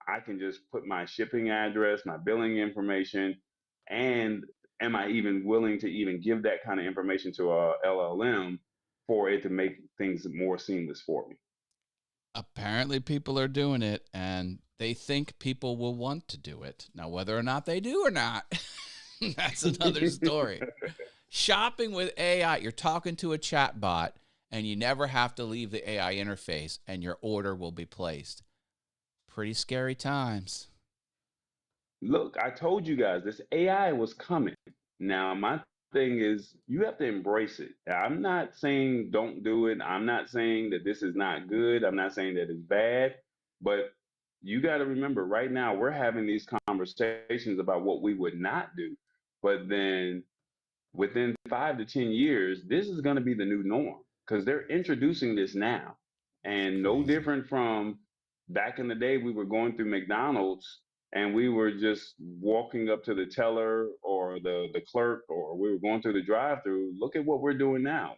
I can just put my shipping address, my billing information, and am I even willing to even give that kind of information to a LLM for it to make things more seamless for me? Apparently, people are doing it, and they think people will want to do it. Now, whether or not they do or not, that's another story. Shopping with AI, you're talking to a chat bot, and you never have to leave the AI interface, and your order will be placed. Pretty scary times. Look, I told you guys this AI was coming. Now, my thing is, you have to embrace it. I'm not saying don't do it. I'm not saying that this is not good. I'm not saying that it's bad. But you got to remember, right now, we're having these conversations about what we would not do. But then within 5 to 10 years, this is going to be the new norm because they're introducing this now. It's And no crazy. different from back in the day, we were going through McDonald's and we were just walking up to the teller or the clerk, or we were going through the drive through. Look at what we're doing now.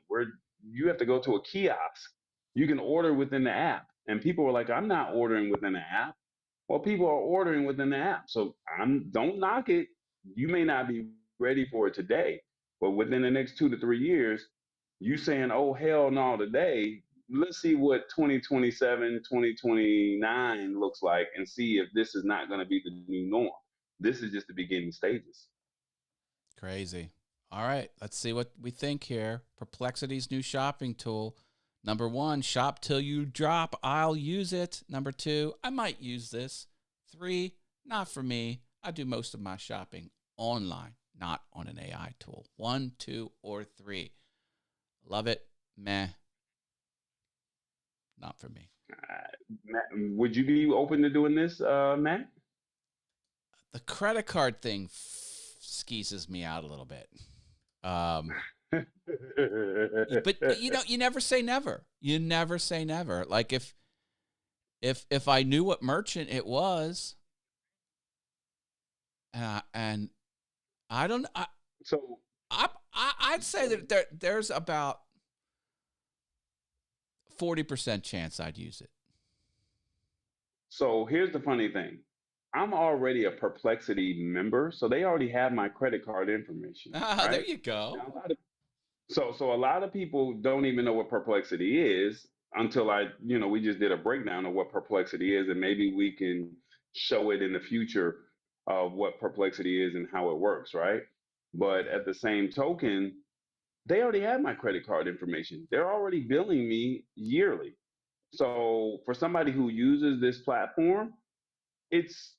You have to go to a kiosk. You can order within the app. And people were like, I'm not ordering within the app. Well, people are ordering within the app. So don't knock it. You may not be ready for it today, but within the next 2 to 3 years, you saying, oh, hell no, today, let's see what 2027, 2029 looks like and see if this is not going to be the new norm. This is just the beginning stages. Crazy. All right, let's see what we think here. Perplexity's new shopping tool. Number 1, shop till you drop. I'll use it. Number 2, I might use this. 3, not for me. I do most of my shopping online, not on an AI tool. 1, 2, or 3. Love it. Meh. Not for me. Matt, would you be open to doing this, Matt? The credit card thing skeezes me out a little bit. But you never say never. You never say never. Like if I knew what merchant it was, and I don't, So I'd say that there's about 40% chance I'd use it. So here's the funny thing. I'm already a Perplexity member, so they already have my credit card information, There right? you go. Now, so a lot of people don't even know what Perplexity is until we just did a breakdown of what Perplexity is, and maybe we can show it in the future of what Perplexity is and how it works, right? But at the same token, they already have my credit card information. They're already billing me yearly. So for somebody who uses this platform, it's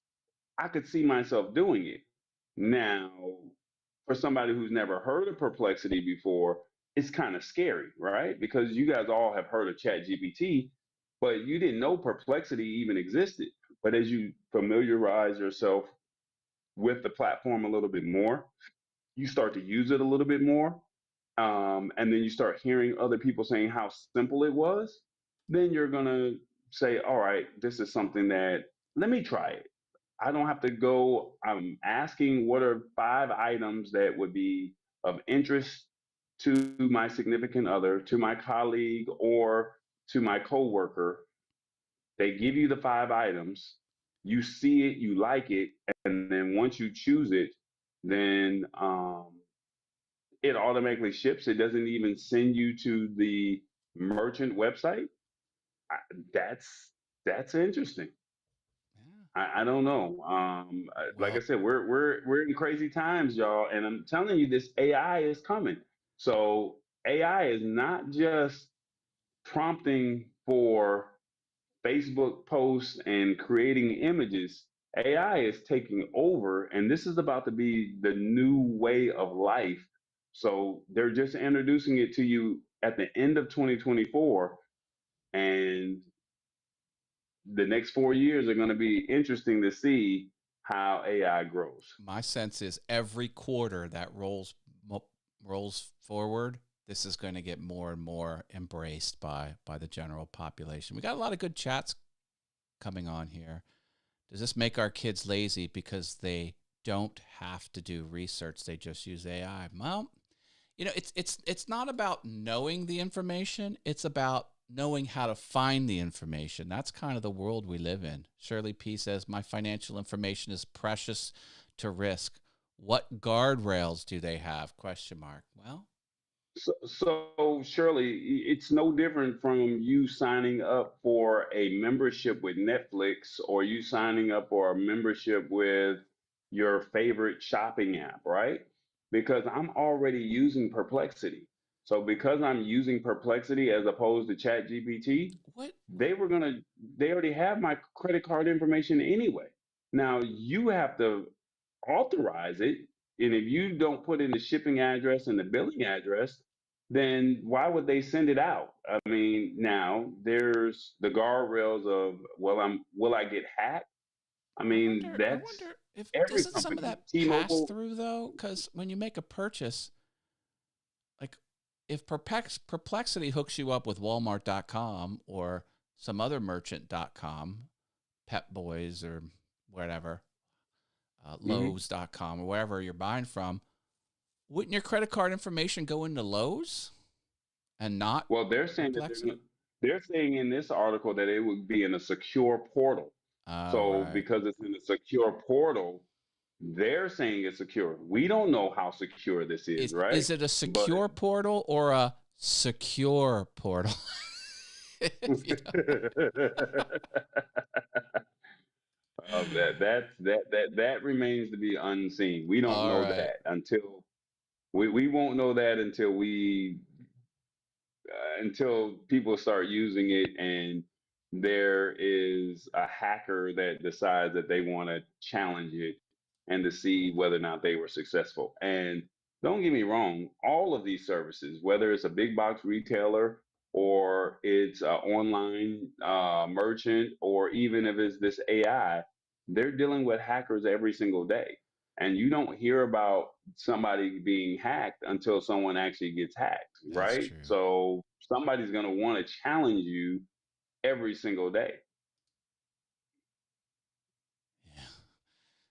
I could see myself doing it. Now, for somebody who's never heard of Perplexity before, it's kind of scary, right? Because you guys all have heard of ChatGPT, but you didn't know Perplexity even existed. But as you familiarize yourself with the platform a little bit more, you start to use it a little bit more, and then you start hearing other people saying how simple it was, then you're going to say, all right, this is something that let me try it. I don't have to go. I'm asking what are 5 items that would be of interest to my significant other, to my colleague, or to my coworker. They give you the 5 items. You see it, you like it, and then once you choose it, then it automatically ships. It doesn't even send you to the merchant website. I, that's interesting. Yeah. I don't know. Like I Well, said, we're in crazy times, y'all, and I'm telling you, this AI is coming. So AI is not just prompting for Facebook posts and creating images. AI is taking over, and this is about to be the new way of life. So they're just introducing it to you at the end of 2024, and the next 4 years are going to be interesting to see how AI grows. My sense is every quarter that rolls forward, this is going to get more and more embraced by the general population. We got a lot of good chats coming on here. Does this make our kids lazy because they don't have to do research? They just use AI. Well, it's not about knowing the information. It's about knowing how to find the information. That's kind of the world we live in. Shirley P says, my financial information is precious to risk. What guardrails do they have? Question mark. Well, So Shirley, it's no different from you signing up for a membership with Netflix or you signing up for a membership with your favorite shopping app, right? Because I'm already using Perplexity. So because I'm using Perplexity as opposed to ChatGPT, what? they were gonna they already have my credit card information anyway. Now you have to authorize it. And if you don't put in the shipping address and the billing address, then why would they send it out? I mean, now there's the guardrails of, well, will I get hacked? I I mean, wonder. I that's wonder if every isn't some of company. that pass T-Mobile. through though? Because when you make a purchase, like if Perplexity hooks you up with Walmart.com or some other merchant.com, Pep Boys or whatever, Mhm. Lowe's.com or wherever you're buying from, wouldn't your credit card information go into Lowe's and not Well, they're saying that Perplexity? they're saying in this article that it would be in a secure portal. Oh, So right. because it's in a secure portal, they're saying it's secure. We don't know how secure this is, right? Is it a But secure portal or a secure portal? If you don't- that remains to be unseen. We don't All know right. that until we won't know that until people start using it and there is a hacker that decides that they want to challenge it and to see whether or not they were successful. And don't get me wrong, all of these services, whether it's a big box retailer or it's an online merchant or even if it's this AI, they're dealing with hackers every single day. And you don't hear about somebody being hacked until someone actually gets hacked, That's right? true. So somebody's going to want to challenge you every single day. Yeah.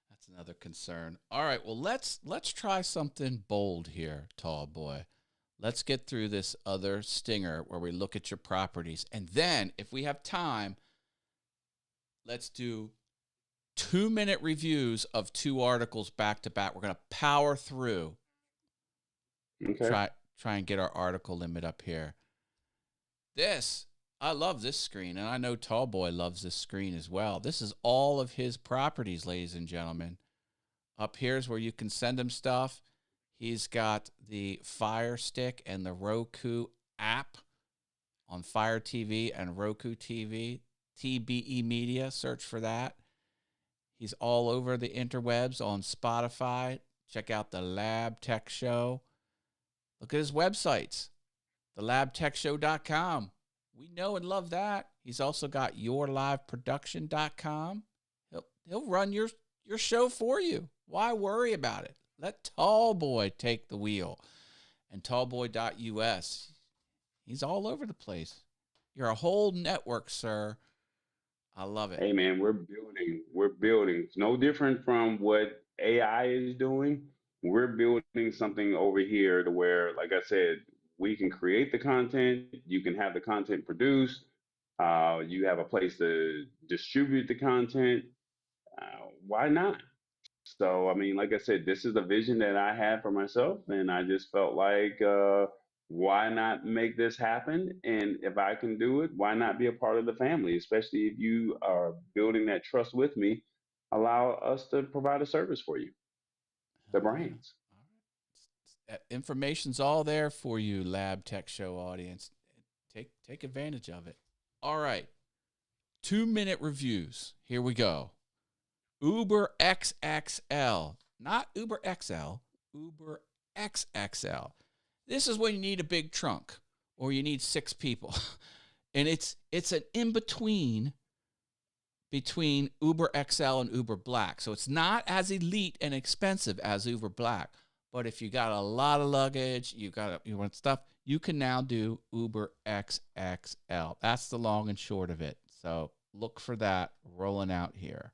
That's another concern. All right, well let's try something bold here, tall boy. Let's get through this other stinger where we look at your properties. And then if we have time, let's do 2-minute reviews of 2 articles back to back. We're going to power through. Okay. Try and get our article limit up here. I love this screen, and I know Tallboy loves this screen as well. This is all of his properties, ladies and gentlemen. Up here's where you can send him stuff. He's got the Fire Stick and the Roku app on Fire TV and Roku TV. TBE Media, search for that. He's all over the interwebs on Spotify. Check out the Lab Tech Show. Look at his websites, thelabtechshow.com. We know and love that. He's also got yourliveproduction.com. He'll run your show for you. Why worry about it? Let Tallboy take the wheel. And tallboy.us. He's all over the place. You're a whole network, sir. I love it. Hey man, we're building. We're building. It's no different from what AI is doing. We're building something over here to where, like I said, we can create the content. You can have the content produced. You have a place to distribute the content. Why not? So, I mean, like I said, this is the vision that I had for myself, and I just felt like, why not make this happen? And if I can do it, why not be a part of the family? Especially if you are building that trust with me, allow us to provide a service for you, the Oh, yeah. brands. All right. Information's all there for you, Lab Tech Show audience. Take advantage of it. All right. 2-minute reviews. Here we go. Uber XXL, not Uber XL, Uber XXL. This is when you need a big trunk or you need 6 people. And it's an in between between Uber XL and Uber Black. So it's not as elite and expensive as Uber Black. But if you got a lot of luggage, you want stuff, you can now do Uber XXL. That's the long and short of it. So look for that rolling out here.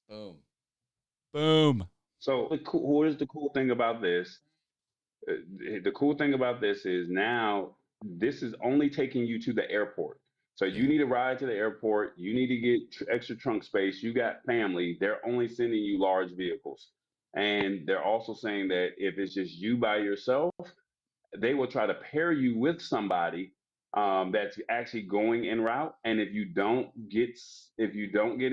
Boom. Boom. So what is the cool thing about this? The cool thing about this is now this is only taking you to the airport. So you need a ride to the airport. You need to get extra trunk space. You got family. They're only sending you large vehicles. And they're also saying that if it's just you by yourself, they will try to pair you with somebody that's actually going en route. And if you don't get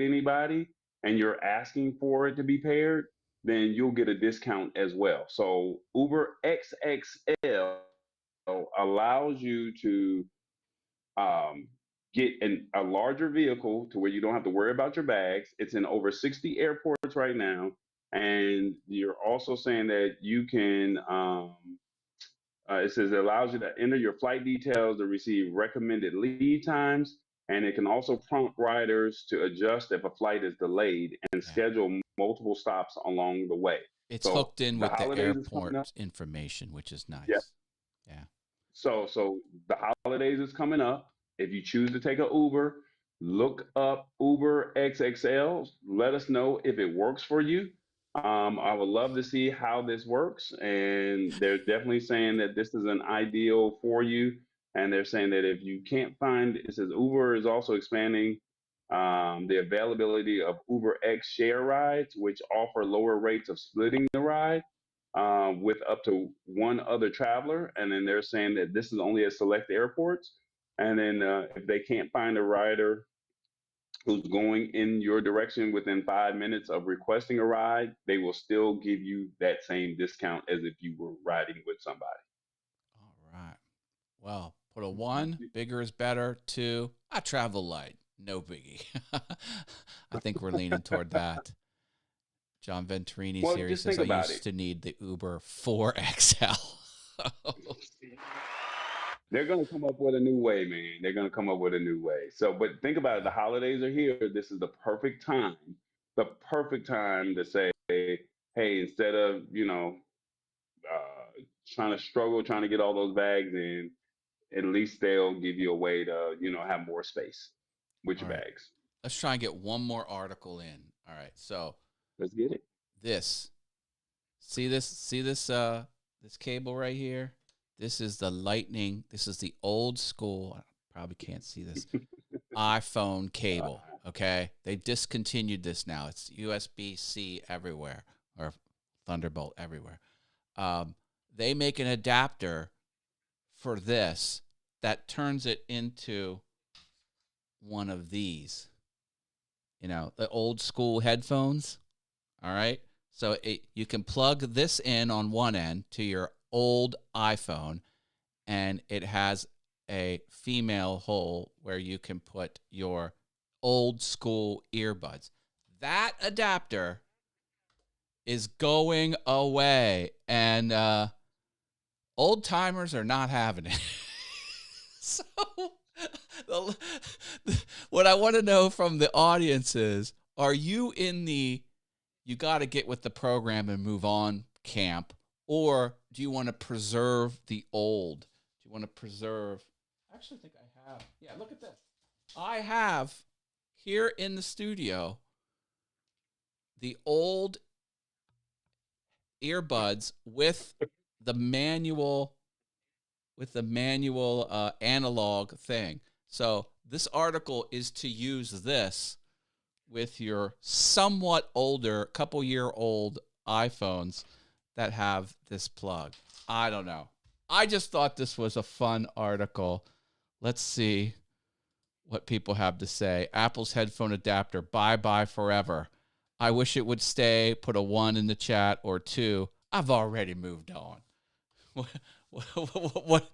anybody and you're asking for it to be paired, then you'll get a discount as well. So Uber XXL allows you to get a larger vehicle to where you don't have to worry about your bags. It's in over 60 airports right now. And you're also saying that you can it says it allows you to enter your flight details to receive recommended lead times, and it can also prompt riders to adjust if a flight is delayed and schedule multiple stops along the way. It's hooked in with the holidays is coming up. airport information, which is nice. Yeah. Yeah. So the holidays is coming up. If you choose to take an Uber, look up Uber XXL. Let us know if it works for you. I would love to see how this works, and they're definitely saying that this is an ideal for you. And they're saying that if you can't find, it says Uber is also expanding the availability of Uber X share rides, which offer lower rates of splitting the ride with up to one other traveler. And then they're saying that this is only at select airports. And then if they can't find a rider who's going in your direction within 5 minutes of requesting a ride, they will still give you that same discount as if you were riding with somebody. All right. Well, put a 1, bigger is better. 2, I travel light. No biggie. I think we're leaning toward that. John Venturini's here. He says, I used to need the Uber 4XL. They're going to come up with a new way, man. They're going to come up with a new way. So, but think about it. The holidays are here. This is the perfect time to say, hey, instead of, trying to struggle, trying to get all those bags in, at least they'll give you a way to, have more space with your bags. Let's try and get one more article in. All right. So let's get it. See this cable right here? This is the lightning. This is the old school. I probably can't see this. iPhone cable. Okay. They discontinued this now. It's USB-C everywhere, or Thunderbolt everywhere. They make an adapter for this that turns it into one of these. The old school headphones. All right. So you can plug this in on one end to your old iPhone, and it has a female hole where you can put your old school earbuds. That adapter is going away, and old timers are not having it. So what I want to know from the audience is, are you in the you got to get with the program and move on camp? Or do you want to preserve the old? Do you want to preserve? I actually think I have. Yeah, look at this. I have here in the studio the old earbuds with the manual analog thing. So this article is to use this with your somewhat older, couple-year-old iPhones that have this plug. I don't know. I just thought this was a fun article. Let's see what people have to say. Apple's headphone adapter, bye-bye forever. I wish it would stay. Put a 1 in the chat, or 2. I've already moved on. What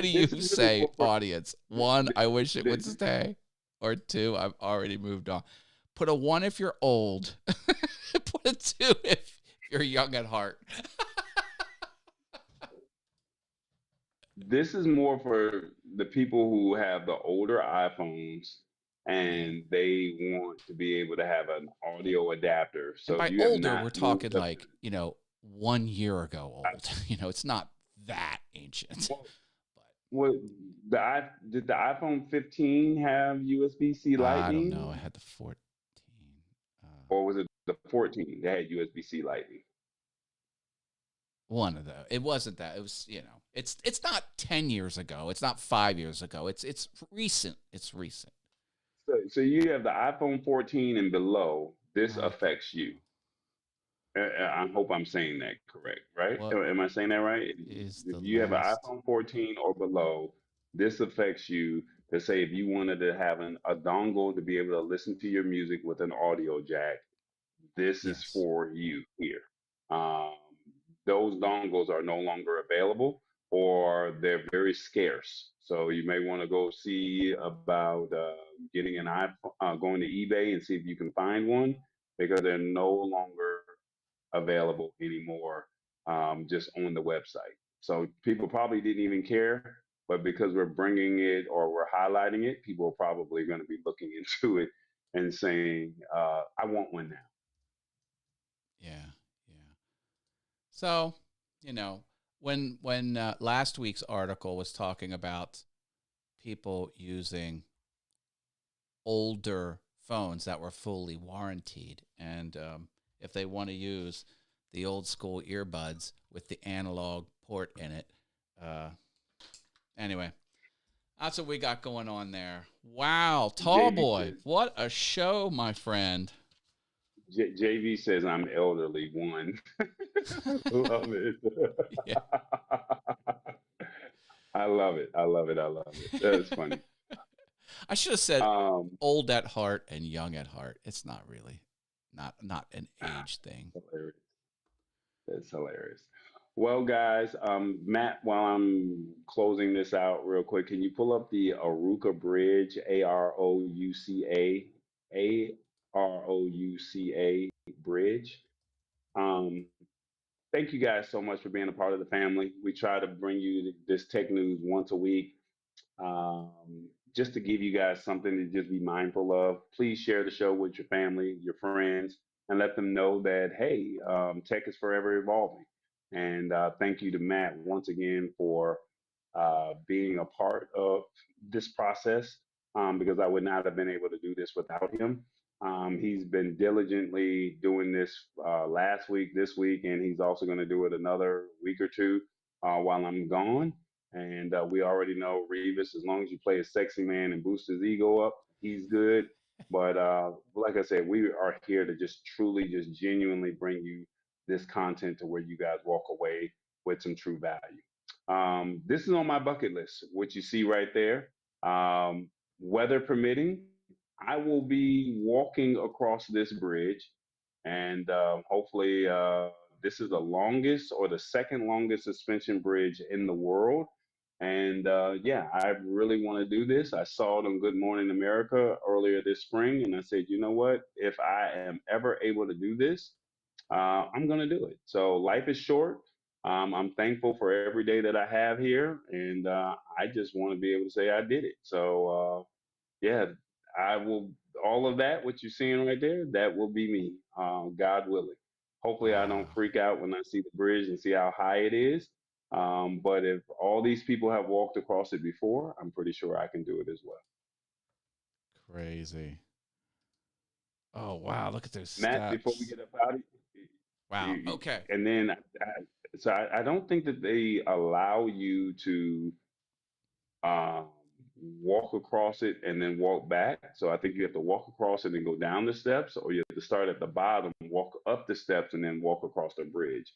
do you say, audience? 1, I wish it would stay, or 2, I've already moved on. Put a 1 if you're old. Put a 2 if you're young at heart. This is more for the people who have the older iPhones and they want to be able to have an audio adapter. And So if by you have older, we're not moved talking up, like, 1 year ago old. It's not that ancient. well, But what did the iPhone 15 have USB-C I don't know. Lightning, I had the 14. Uh, or was it the 14 that had USB-C Lightning? one of those. It wasn't that. It was, it's not 10 years ago. It's not 5 years ago. It's recent. It's recent. So you have the iPhone 14 and below. This I affects you. I hope I'm saying that correct, right? What Am I saying that right? is If the you have an last? iPhone 14 or below, this affects you. To say if you wanted to have a dongle to be able to listen to your music with an audio jack, this is Yes. for you here. Um, those dongles are no longer available, or they're very scarce. So you may want to go see about getting an iPhone, going to eBay and see if you can find one, because they're no longer available anymore, just on the website. So people probably didn't even care, but because we're bringing it or we're highlighting it, people are probably going to be looking into it and saying, "I want one now." Yeah. Yeah. So, when last week's article was talking about people using older phones that were fully warranted, and if they want to use the old school earbuds with the analog port in it. Anyway, that's what we got going on there. Wow, Tall JV Boy, says, what a show, my friend. JV says I'm elderly. One, love it. Yeah. I love it. I love it. I love it. That's funny. I should have said Um, old at heart and young at heart. It's not really, not an age thing. hilarious. That's hilarious. Well, guys, Matt, while I'm closing this out real quick, can you pull up the Aruca Bridge, AROUCA bridge? Um, Thank you guys so much for being a part of the family. We try to bring you this tech news once a week, just to give you guys something to just be mindful of. Please share the show with your family, your friends, and let them know that, hey, tech is forever evolving. And thank you to Matt once again for being a part of this process, because I would not have been able to do this without him. He's been diligently doing this last week, this week, and he's also going to do it another week or two while I'm gone. And we already know Revis, as long as you play a sexy man and boost his ego up, he's good. But like I said, we are here to just truly, just genuinely bring you this content to where you guys walk away with some true value. This is on my bucket list, what you see right there. Weather permitting, I will be walking across this bridge, and hopefully, this is the longest or the second longest suspension bridge in the world. And yeah, I really want to do this. I saw it on Good Morning America earlier this spring, and I said, you know what? If I am ever able to do this, I'm going to do it. So life is short. I'm thankful for every day that I have here, and I just want to be able to say I did it. So yeah, I will. All of that, what you're seeing right there, that will be me, God willing. Hopefully, I don't Wow. freak out when I see the bridge and see how high it is. But if all these people have walked across it before, I'm pretty sure I can do it as well. Crazy. Oh, wow. Look at those Matt, before we steps. get up out of Wow. Okay. and then so I don't think that they allow you to um, walk across it and then walk back. So I think you have to walk across it and go down the steps, or you have to start at the bottom, walk up the steps, and then walk across the bridge.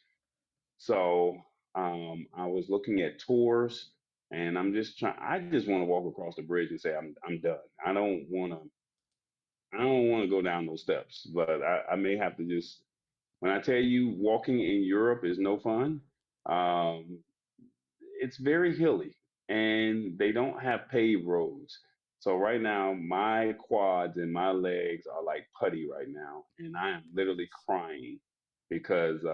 So I was looking at tours, and I'm just trying. I just want to walk across the bridge and say I'm done. I don't want to. I don't want to go down those steps, but I may have to just. When I tell you walking in Europe is no fun, um, it's very hilly and they don't have paved roads. So right now, my quads and my legs are like putty right now, and I am literally crying because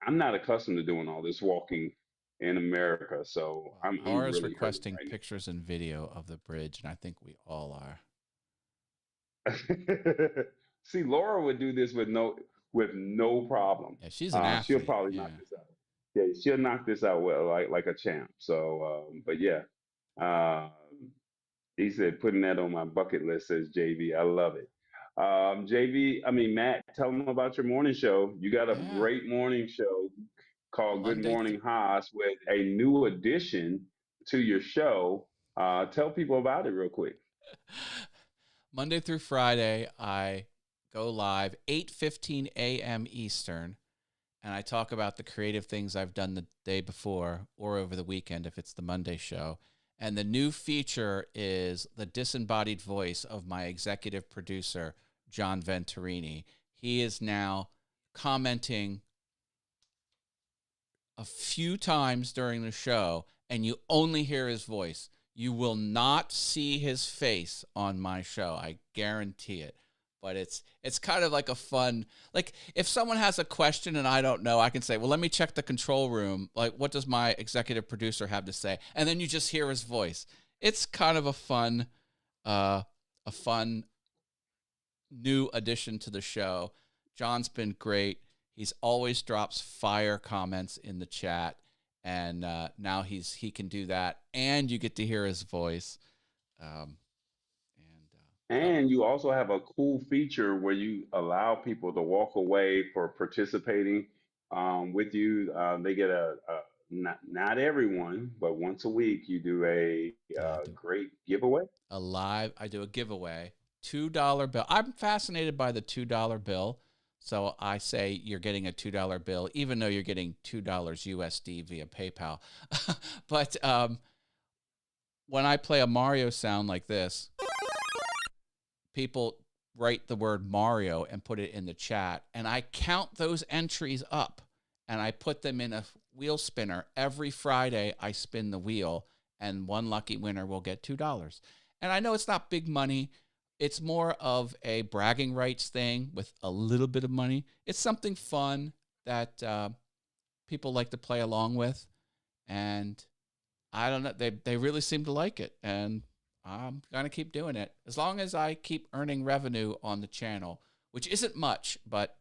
I'm not accustomed to doing all this walking in America. So Well, I'm Laura's really hurting requesting right now. pictures and video of the bridge, and I think we all are. See, Laura would do this with no problem. Yeah, she's an She'll athlete. probably knock Yeah. this out. Yeah, she'll knock this out well, like a champ. So, but yeah, uh, he said putting that on my bucket list, says JV. I love it. JV, I mean Matt, tell them about your morning show. You got a Yeah. great morning show called Good Monday Morning Haas with a new addition to your show. Tell people about it real quick. Monday through Friday, I go live 8:15 a.m. Eastern, and I talk about the creative things I've done the day before or over the weekend if it's the Monday show. And the new feature is the disembodied voice of my executive producer, John Venturini. He is now commenting a few times during the show, and you only hear his voice. You will not see his face on my show. I guarantee it. But it's kind of like a fun, like if someone has a question and I don't know, I can say, well, let me check the control room. Like, what does my executive producer have to say? And then you just hear his voice. It's kind of a fun new addition to the show. John's been great. He's always drops fire comments in the chat, and now he can do that, and you get to hear his voice. And you also have a cool feature where you allow people to walk away for participating with you. They get a not everyone, but once a week you do a Yeah, do great giveaway. I do a giveaway, $2 bill. I'm fascinated by the $2 bill. So I say you're getting a $2 bill, even though you're getting $2 USD via PayPal. But when I play a Mario sound like this, people write the word Mario and put it in the chat, and I count those entries up, and I put them in a wheel spinner. Every Friday, I spin the wheel, and one lucky winner will get $2. And I know it's not big money. It's more of a bragging rights thing with a little bit of money. It's something fun that people like to play along with, and I don't know. They really seem to like it, and I'm gonna keep doing it as long as I keep earning revenue on the channel, which isn't much, but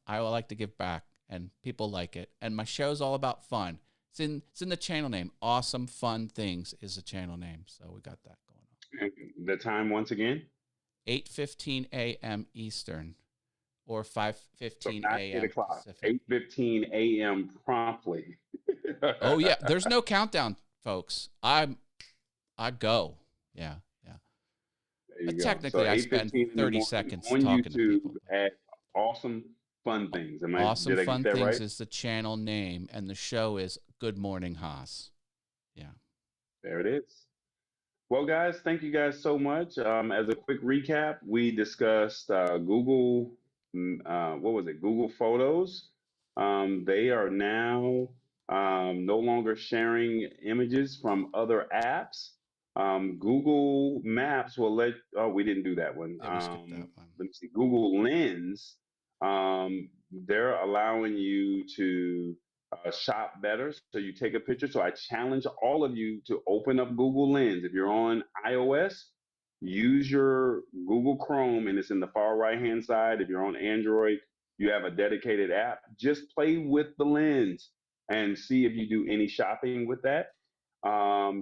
I would like to give back, and people like it. And my show's all about fun. It's in the channel name. Awesome Fun Things is the channel name, so we got that going on. And the time once again, 8:15 a.m. Eastern, or so 5:15 not 8 a.m. o'clock, Pacific. 8:15 a.m. promptly. Oh yeah, there's no countdown, folks. I go. Yeah. There But you go. So technically, I spend 8:15 in the 30 morning seconds on talking to YouTube people. at Awesome Fun Things. Awesome Did I get Fun that Things right? is the channel name, and the show is Good Morning Haas. Yeah. There it is. Well, guys, thank you guys so much. As a quick recap, we discussed Google, what was it? Google Photos. They are now no longer sharing images from other apps. Google Maps will oh, we didn't do that one. Yeah, we skipped that one. Let me see. Google Lens, they're allowing you to shop better. So you take a picture. So I challenge all of you to open up Google Lens. If you're on iOS, use your Google Chrome, and it's in the far right hand side. If you're on Android, you have a dedicated app. Just play with the lens and see if you do any shopping with that.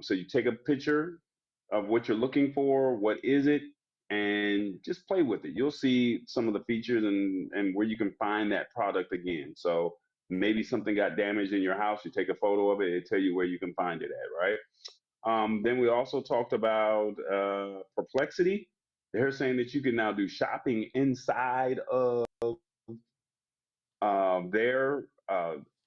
So you take a picture of what you're looking for, what is it, and just play with it. You'll see some of the features and where you can find that product again. So maybe something got damaged in your house, you take a photo of it, it'll tell you where you can find it at, right? Then we also talked about Perplexity. They're saying that you can now do shopping inside of their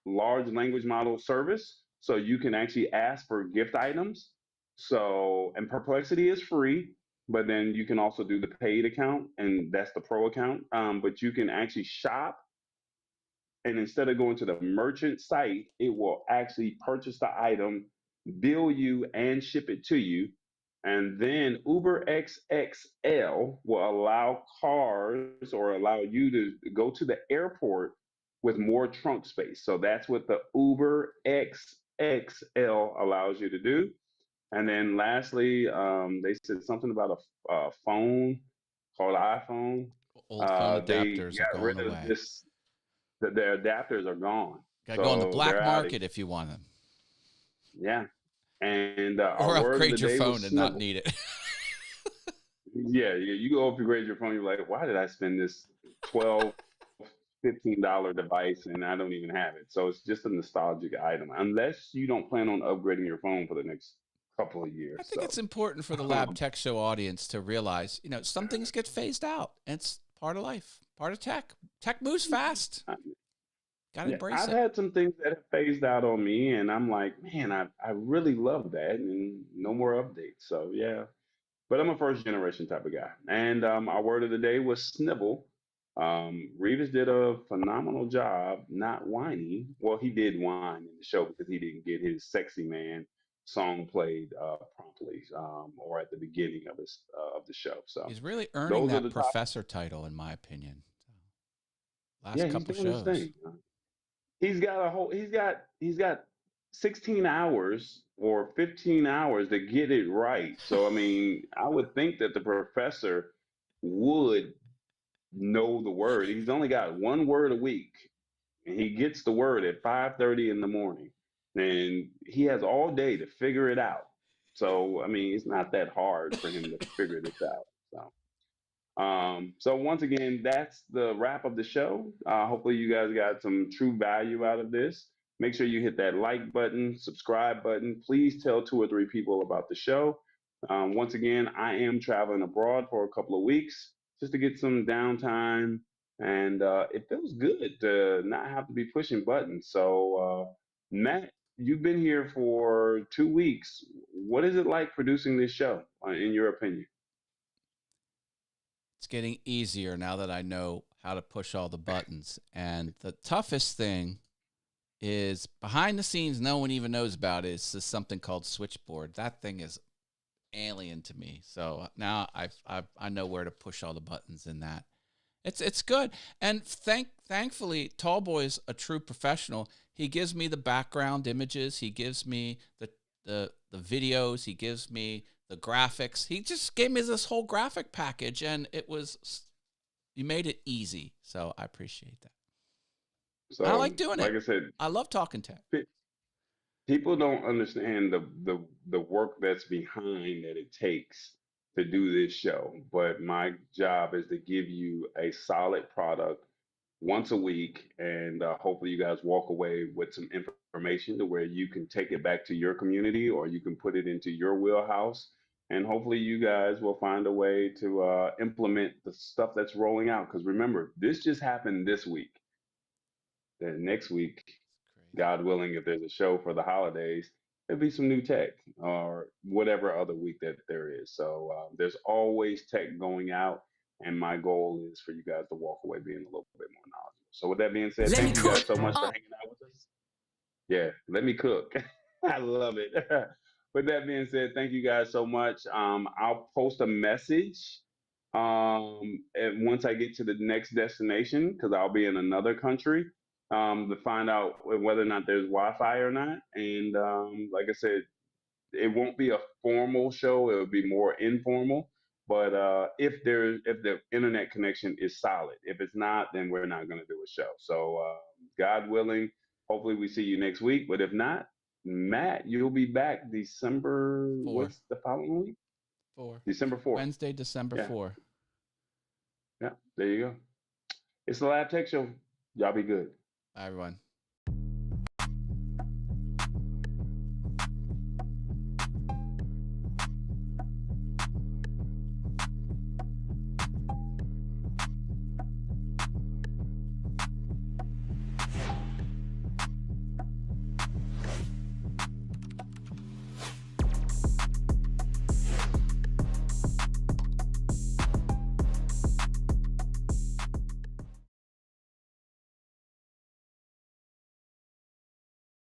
large language model service. So you can actually ask for gift items. So, and Perplexity is free, but then you can also do the paid account, and that's the pro account. But you can actually shop, and instead of going to the merchant site, it will actually purchase the item, bill you, and ship it to you. And then Uber XXL will allow cars or allow you to go to the airport with more trunk space. So that's what the Uber XXL allows you to do. And then lastly, they said something about a phone. called iPhone. Old phone They adapters are got going rid of away. this. Their adapters are gone. Got to go on the So black they're out of market here. if you want them, Yeah. And our or word of the upgrade your day was phone and not snibble. need it. Yeah, you go upgrade your phone, you're like, why did I spend this 12 $15 device and I don't even have it? So it's just a nostalgic item, unless you don't plan on upgrading your phone for the next couple of years. I think So it's important for the Lab Tech Show audience to realize, some things get phased out. It's part of life, part of tech. Tech moves fast. Got to yeah, embrace I've it. had some things that have phased out on me, and I'm like, man, I really love that, and no more updates. So yeah, but I'm a first generation type of guy. And our word of the day was snibble. Revis did a phenomenal job not whining. Well, he did whine in the show because he didn't get his sexy man song played promptly or at the beginning of the show. So He's really earning those are that the top. professor title, in my opinion. Yeah, Last he's couple doing his shows. thing. He's got 16 hours or 15 hours to get it right. So I mean, I would think that the professor would know the word. He's only got one word a week, and he gets the word at 5:30 in the morning, and he has all day to figure it out. So I mean, it's not that hard for him to figure this out. So once again, that's the wrap of the show. Hopefully you guys got some true value out of this. Make sure you hit that like button, subscribe button. Please tell 2 or 3 people about the show. Once again, I am traveling abroad for a couple of weeks just to get some downtime, and it feels good to not have to be pushing buttons. So, Matt, you've been here for 2 weeks. What is it like producing this show, in your opinion? It's getting easier now that I know how to push all the buttons. And the toughest thing is behind the scenes, no one even knows about it. It's just something called Switchboard. That thing is alien to me. So now I know where to push all the buttons in that. It's good. And thankfully, Tallboy is a true professional. He gives me the background images. He gives me the videos. He gives me the graphics. He just gave me this whole graphic package, and you made it easy. So I appreciate that. I So, like doing like it. I said, I love talking tech. people don't understand the work that's behind that it takes to do this show. But my job is to give you a solid product once a week, and hopefully you guys walk away with some information to where you can take it back to your community or you can put it into your wheelhouse. And hopefully you guys will find a way to implement the stuff that's rolling out. Because remember, this just happened this week. Then next week, Crazy. God willing, if there's a show for the holidays, there'll be some new tech or whatever other week that there is. So there's always tech going out, and my goal is for you guys to walk away being a little bit more knowledgeable. So with that being said, Let me thank you guys cook. so much for hanging out with us. Yeah, let me cook. I love it. With that being said, thank you guys so much. I'll post a message and once I get to the next destination, because I'll be in another country, to find out whether or not there's Wi-Fi or not. And like I said, it won't be a formal show; it'll be more informal. But if the internet connection is solid, if it's not, then we're not going to do a show. So God willing, hopefully we see you next week. But if not, Matt, you'll be back December. 4. What's the following week? 4. December 4th. Wednesday, December Yeah, 4. yeah. There you go. It's the Lab Tech Show. Y'all be good. Bye, everyone.